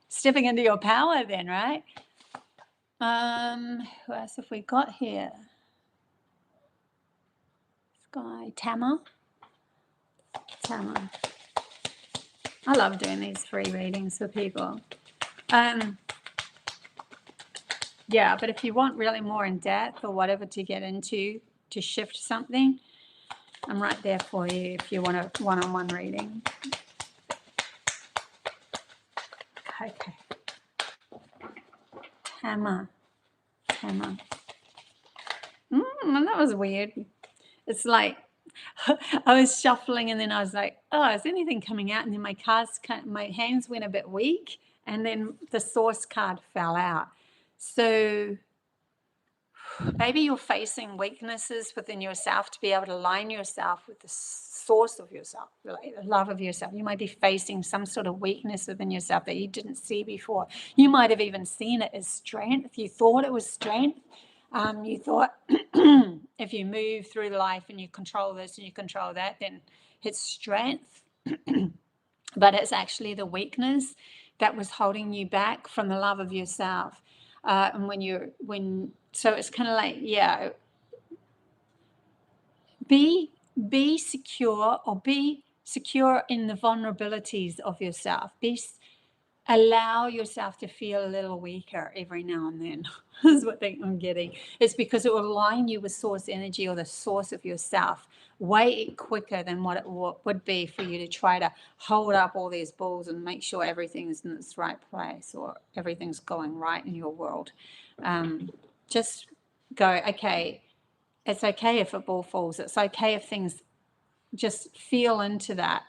Stepping into your power then, right? Who else have we got here? Sky, Tama. I love doing these free readings for people. Yeah, but if you want really more in depth or whatever to get into to shift something, I'm right there for you if you want a one-on-one reading. Okay. Tama. That was weird. It's like I was shuffling and then I was like, oh, is anything coming out? And then my hands went a bit weak and then the source card fell out. So maybe you're facing weaknesses within yourself to be able to align yourself with the source of yourself, the love of yourself. You might be facing some sort of weakness within yourself that you didn't see before. You might have even seen it as strength. You thought it was strength. You thought if you move through life and you control this and you control that, then it's strength. But it's actually the weakness that was holding you back from the love of yourself. And so it's kind of like, yeah, be secure, or be secure in the vulnerabilities of yourself. Allow yourself to feel a little weaker every now and then. Is what I'm getting. It's because it will align you with source energy or the source of yourself way quicker than what it would be for you to try to hold up all these balls and make sure everything's in its right place or everything's going right in your world. Just go, okay, it's okay if a ball falls. It's okay if things, just feel into that,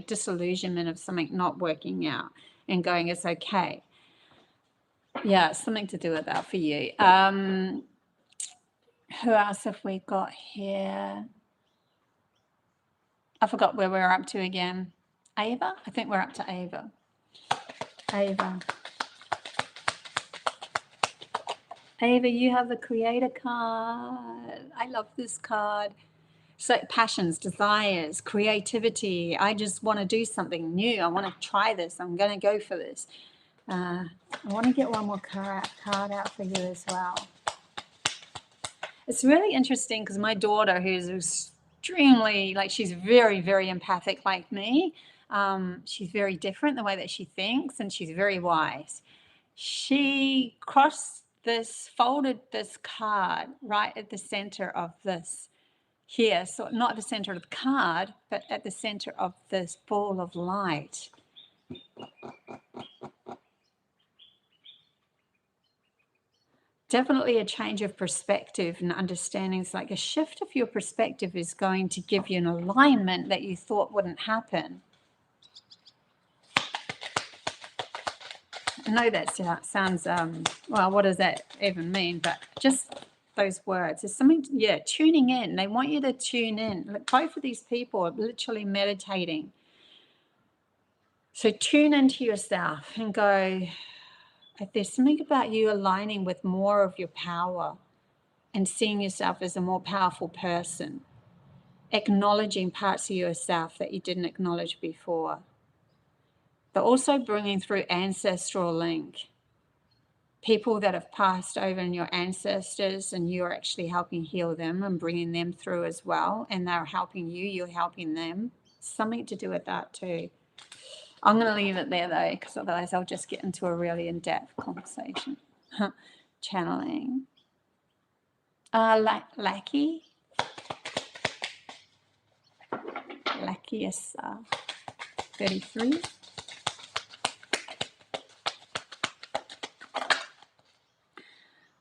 disillusionment of something not working out and going, it's okay. Yeah, something to do with that for you. Who else have we got here? I forgot where we're up to again. Ava? I think we're up to Ava. Ava, you have the Creator card. I love this card. So passions, desires, creativity. I just want to do something new. I want to try this. I'm going to go for this. I want to get one more card out for you as well. It's really interesting because my daughter, who's extremely, she's very, very empathic like me. She's very different the way that she thinks, and she's very wise. She folded this card right at the center of this here. So not at the center of the card, but at the center of this ball of light. Definitely a change of perspective and understanding. It's like a shift of your perspective is going to give you an alignment that you thought wouldn't happen. I know that sounds, well, what does that even mean? But just those words. There's something, tuning in. They want you to tune in. Like, both of these people are literally meditating. So tune into yourself and go, if there's something about you aligning with more of your power and seeing yourself as a more powerful person, acknowledging parts of yourself that you didn't acknowledge before, but also bringing through ancestral link, people that have passed over in your ancestors, and you're actually helping heal them and bringing them through as well, and they're helping you, you're helping them. Something to do with that too. I'm going to leave it there though, because otherwise I'll just get into a really in-depth conversation. Channeling. Lackey is 33.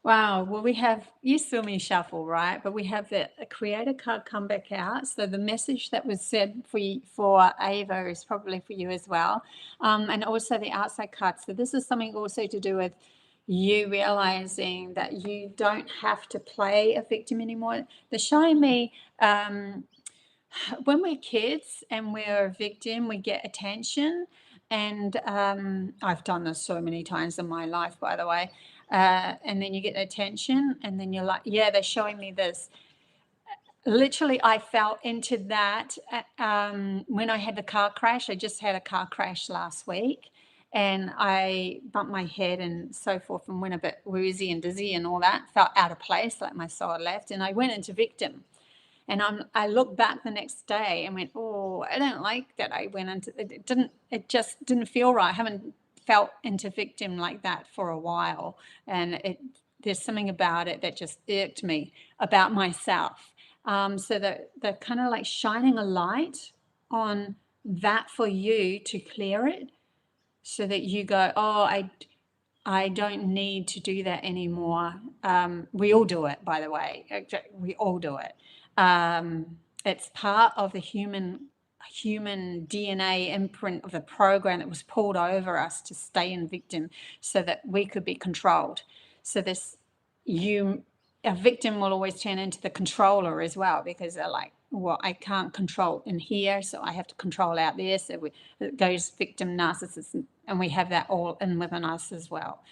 Wow. Well, we have, you saw me shuffle, right? But we have the creator card come back out. So the message that was said for Ava is probably for you as well. And also the outside card. So this is something also to do with you realizing that you don't have to play a victim anymore. They're showing me when we're kids and we're a victim, we get attention. And I've done this so many times in my life, by the way. And then you get attention, and then you're like, yeah, they're showing me this. Literally, I fell into that when I had the car crash. I just had a car crash last week, and I bumped my head and so forth, and went a bit woozy and dizzy and all that. Felt out of place, like my soul had left, and I went into victim. And I looked back the next day and went, oh, I don't like that I went into it. It just didn't feel right. I haven't felt into victim like that for a while. And there's something about it that just irked me about myself. So they're kind of like shining a light on that for you to clear it, so that you go, oh, I don't need to do that anymore. We all do it, by the way. We all do it. It's part of the human DNA imprint of the program that was pulled over us to stay in victim so that we could be controlled. So a victim will always turn into the controller as well, because they're like, well, I can't control in here, so I have to control out there. So it goes victim, narcissist, and we have that all in within us as well.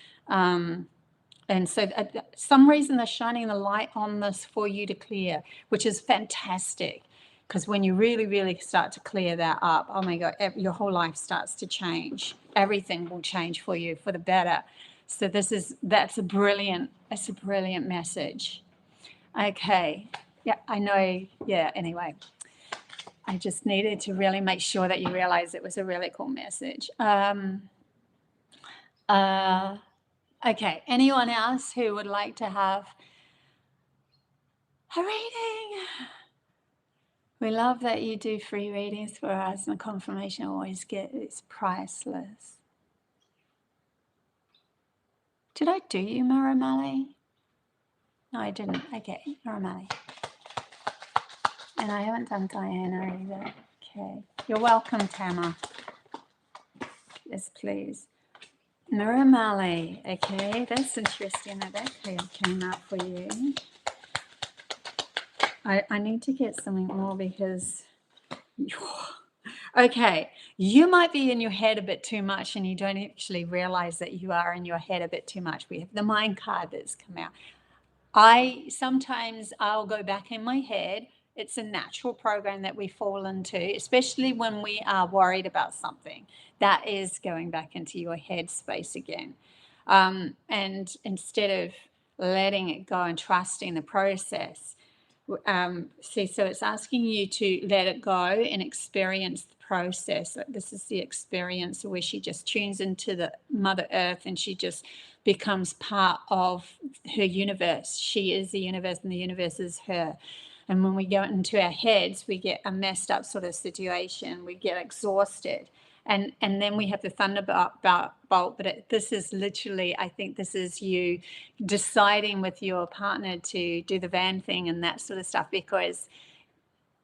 And so some reason they're shining the light on this for you to clear, which is fantastic. Because when you really, really start to clear that up, oh my God, your whole life starts to change. Everything will change for you for the better. So that's a brilliant message. Okay. Yeah, I know. Yeah, anyway. I just needed to really make sure that you realize it was a really cool message. Okay, anyone else who would like to have a reading? We love that you do free readings for us, and the confirmation I always get is priceless. Did I do you, Maramali? No, I didn't. Okay, Maramali. And I haven't done Diana either. Okay. You're welcome, Tama. Yes, please. Maramali. Okay, that's interesting that came up for you. I need to get something more because... Okay, you might be in your head a bit too much and you don't actually realize that you are in your head a bit too much. We have the mind card that's come out. I'll go back in my head. It's a natural program that we fall into, especially when we are worried about something. That is going back into your head space again. And instead of letting it go and trusting the process, so it's asking you to let it go and experience the process. This is the experience where she just tunes into the Mother Earth and she just becomes part of her universe. She is the universe and the universe is her. And when we go into our heads, we get a messed up sort of situation. We get exhausted. And then we have the thunderbolt, but this is literally, I think this is you deciding with your partner to do the van thing and that sort of stuff, because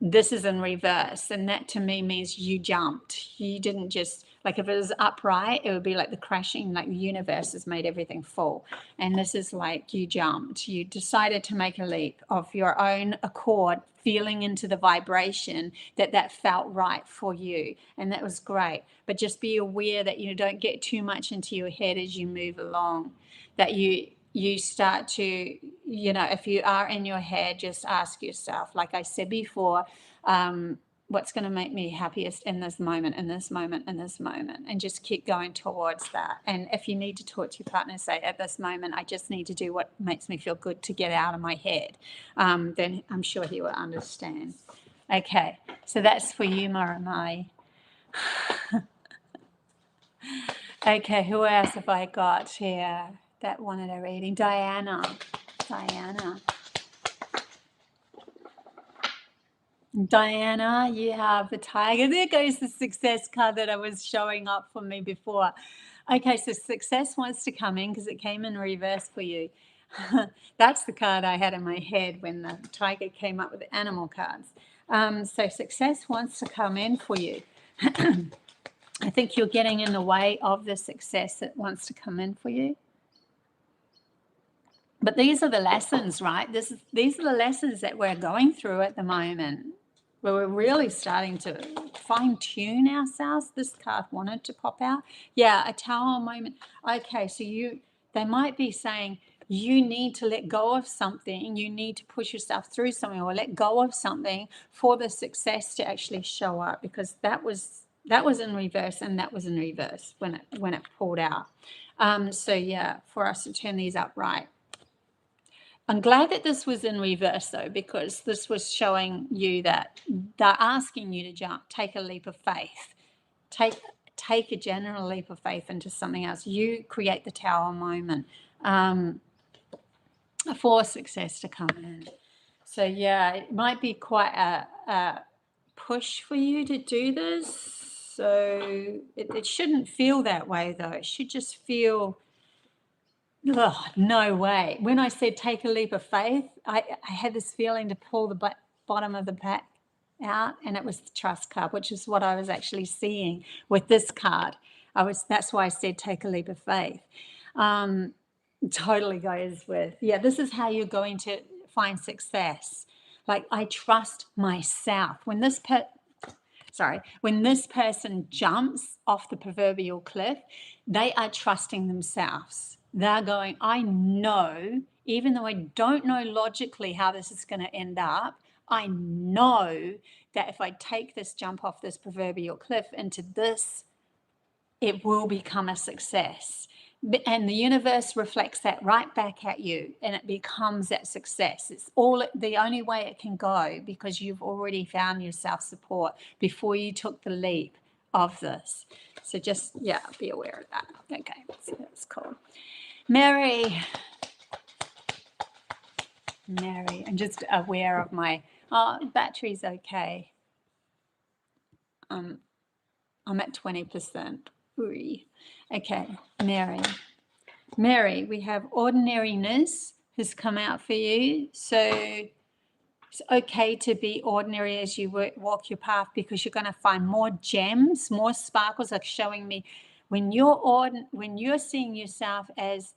this is in reverse. And that to me means you jumped. You didn't just Like if it was upright, it would be like the crashing, like the universe has made everything fall. And this is like you jumped, you decided to make a leap of your own accord, feeling into the vibration that felt right for you. And that was great. But just be aware that you don't get too much into your head as you move along, that you start to, if you are in your head, just ask yourself, like I said before, what's going to make me happiest in this moment, in this moment, in this moment, and just keep going towards that. And if you need to talk to your partner, say, at this moment, I just need to do what makes me feel good to get out of my head, then I'm sure he will understand. Okay, so that's for you, Maramai. Okay, who else have I got here that wanted a reading? Diana. Diana, you have the tiger. There goes the success card that I was showing up for me before. Okay, so success wants to come in because it came in reverse for you. That's the card I had in my head when the tiger came up with the animal cards. So success wants to come in for you. I think you're getting in the way of the success that wants to come in for you. But these are the lessons, right? These are the lessons that we're going through at the moment, where we're really starting to fine-tune ourselves. This card wanted to pop out. Yeah, a tower moment. Okay, so they might be saying you need to let go of something. You need to push yourself through something or let go of something for the success to actually show up, because that was in reverse and that was in reverse when it pulled out. So yeah, for us to turn these up right. I'm glad that this was in reverse, though, because this was showing you that they're asking you to jump, take a leap of faith, take a general leap of faith into something else. You create the tower moment for success to come in. So, yeah, it might be quite a push for you to do this. So it shouldn't feel that way, though. It should just feel... Oh, no way. When I said take a leap of faith, I had this feeling to pull the bottom of the pack out, and it was the trust card, which is what I was actually seeing with this card. That's why I said take a leap of faith. Totally goes with, yeah, this is how you're going to find success. Like, I trust myself. When this person jumps off the proverbial cliff, they are trusting themselves. They're going, I know, even though I don't know logically how this is going to end up, I know that if I take this jump off this proverbial cliff into this, it will become a success. And the universe reflects that right back at you, and it becomes that success. It's the only way it can go, because you've already found your self-support before you took the leap of this. So just, yeah, be aware of that. Okay, so that's cool. Mary, I'm just aware of my, battery's okay. I'm at 20%. Okay, Mary, we have ordinariness has come out for you. So it's okay to be ordinary as you walk your path, because you're going to find more gems, more sparkles. Like showing me when you're seeing yourself as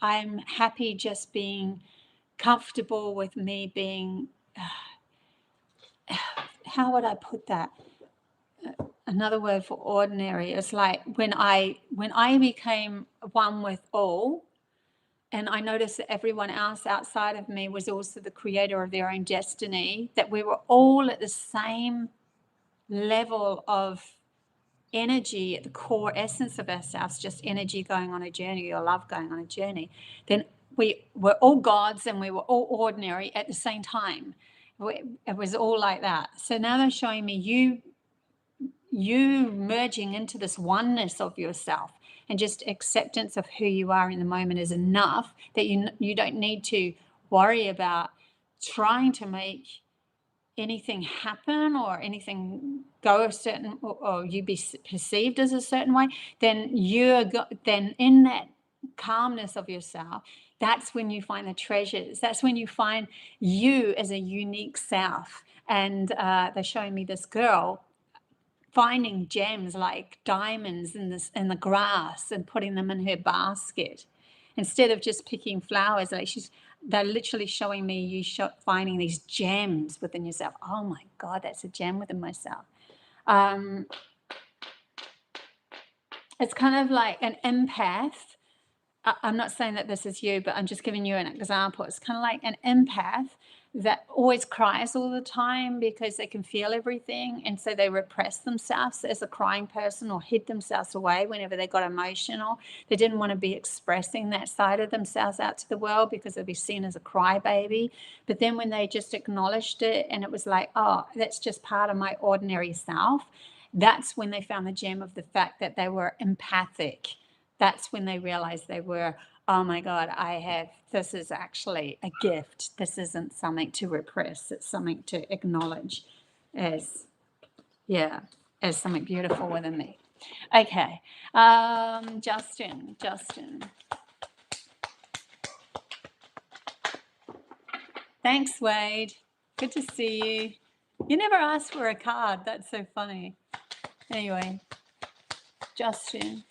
I'm happy just being comfortable with me being, how would I put that? Another word for ordinary is like when I became one with all, and I noticed that everyone else outside of me was also the creator of their own destiny, that we were all at the same level of energy at the core essence of ourselves, just energy going on a journey, or love going on a journey, then we were all gods and we were all ordinary at the same time. It was all like that. So now they're showing me you merging into this oneness of yourself, and just acceptance of who you are in the moment is enough, that you don't need to worry about trying to make anything happen or anything go a certain, or you be perceived as a certain way. Then then in that calmness of yourself, that's when you find the treasures. That's when you find you as a unique self. And they're showing me this girl finding gems like diamonds in the grass and putting them in her basket instead of just picking flowers. Like they're literally showing me you finding these gems within yourself. Oh my God, that's a gem within myself. It's kind of like an empath. I'm not saying that this is you, but I'm just giving you an example. It's kind of like an empath that always cries all the time because they can feel everything. And so they repress themselves as a crying person or hid themselves away whenever they got emotional. They didn't want to be expressing that side of themselves out to the world because they'd be seen as a crybaby. But then when they just acknowledged it and it was like, oh, that's just part of my ordinary self, that's when they found the gem of the fact that they were empathic. That's when they realized they were, oh my God, this is actually a gift. This isn't something to repress. It's something to acknowledge as something beautiful within me. Okay. Justin. Thanks, Wade. Good to see you. You never asked for a card. That's so funny. Anyway, Justin.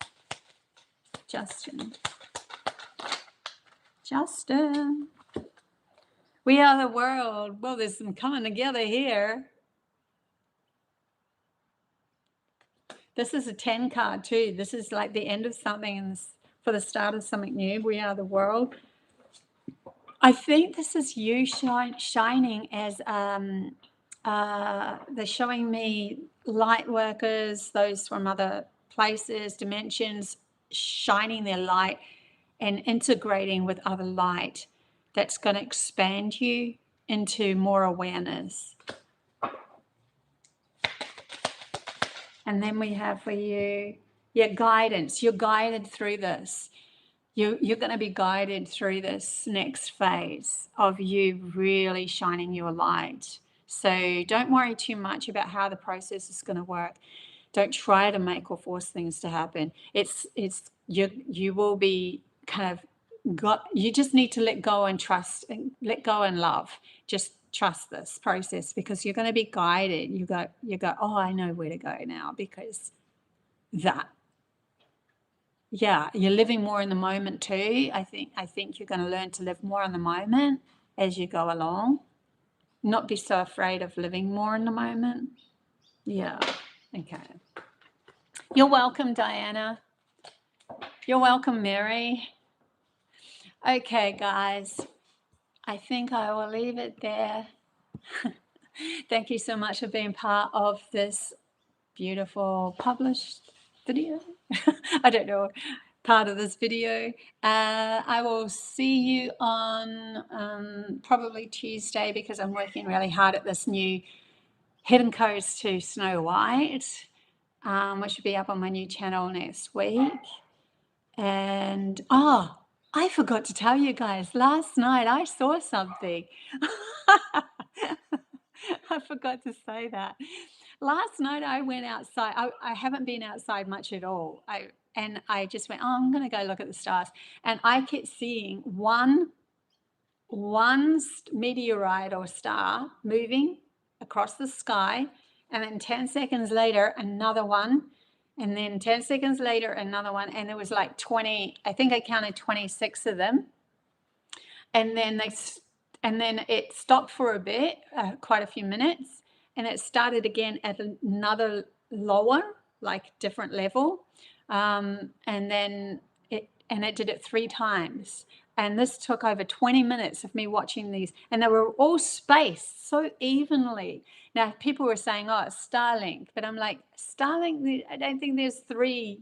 We are the world. Well, there's some coming together here. This is a 10 card too. This is like the end of something and for the start of something new. We are the world. I think this is you shining as they're showing me light workers, those from other places, dimensions, shining their light and integrating with other light that's going to expand you into more awareness. And then we have for you, guidance. You're guided through this. You're going to be guided through this next phase of you really shining your light. So don't worry too much about how the process is going to work. Don't try to make or force things to happen. You will be kind of you just need to let go and trust, and let go and love. Just trust this process because you're going to be guided. You go, oh, I know where to go now because you're living more in the moment too. I think you're going to learn to live more in the moment as you go along. Not be so afraid of living more in the moment. Yeah. Okay. You're welcome, Diana. You're welcome, Mary. Okay, guys. I think I will leave it there. Thank you so much for being part of this beautiful published video. I don't know, part of this video. I will see you on probably Tuesday because I'm working really hard at this new Hidden Codes to Snow White, which will be up on my new channel next week. And I forgot to tell you guys, last night I saw something. I forgot to say that. Last night I went outside. I haven't been outside much at all. I just went, I'm going to go look at the stars. And I kept seeing one meteorite or star moving across the sky. And then 10 seconds later, another one. And then 10 seconds later, another one. And there was like 20, I think I counted 26 of them. And then it stopped for a bit, quite a few minutes. And it started again at another lower, like different level. And then it did it 3 times. And this took over 20 minutes of me watching these. And they were all spaced so evenly. Now, people were saying, oh, it's Starlink. But I'm like, Starlink, I don't think there's three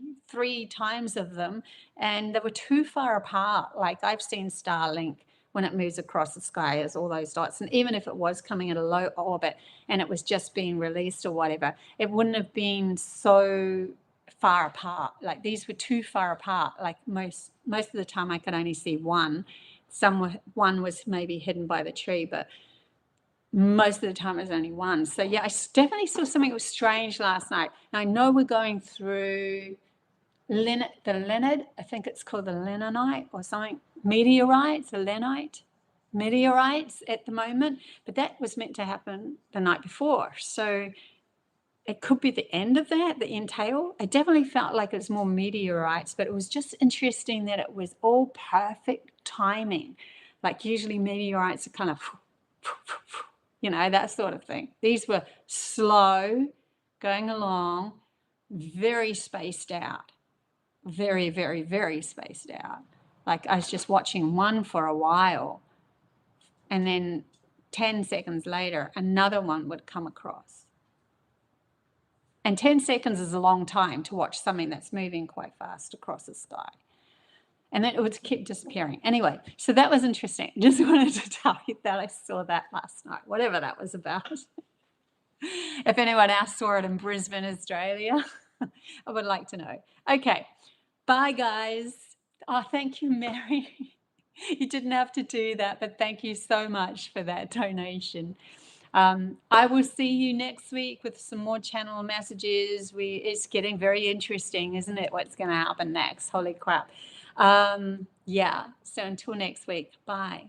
times of them. And they were too far apart. Like I've seen Starlink when it moves across the sky as all those dots. And even if it was coming at a low orbit and it was just being released or whatever, it wouldn't have been so far apart. Like these were too far apart. Like most of the time I could only see one. One was maybe hidden by the tree, but most of the time it was only one. So yeah, I definitely saw something that was strange last night. And I know we're going through the Leonid, I think it's called the Leonite or something, meteorites at the moment, but that was meant to happen the night before. So it could be the end of that, the entail. It definitely felt like it was more meteorites, but it was just interesting that it was all perfect timing. Like usually meteorites are kind of, you know, that sort of thing. These were slow, going along, very spaced out, very, very, very spaced out. Like I was just watching one for a while, and then 10 seconds later, another one would come across. And 10 seconds is a long time to watch something that's moving quite fast across the sky. And then it would keep disappearing. Anyway, so that was interesting. Just wanted to tell you that I saw that last night, whatever that was about. If anyone else saw it in Brisbane, Australia, I would like to know. Okay, bye, guys. Oh, thank you, Mary. You didn't have to do that, but thank you so much for that donation. I will see you next week with some more channel messages. It's getting very interesting, isn't it? What's going to happen next? Holy crap. Yeah. So until next week. Bye.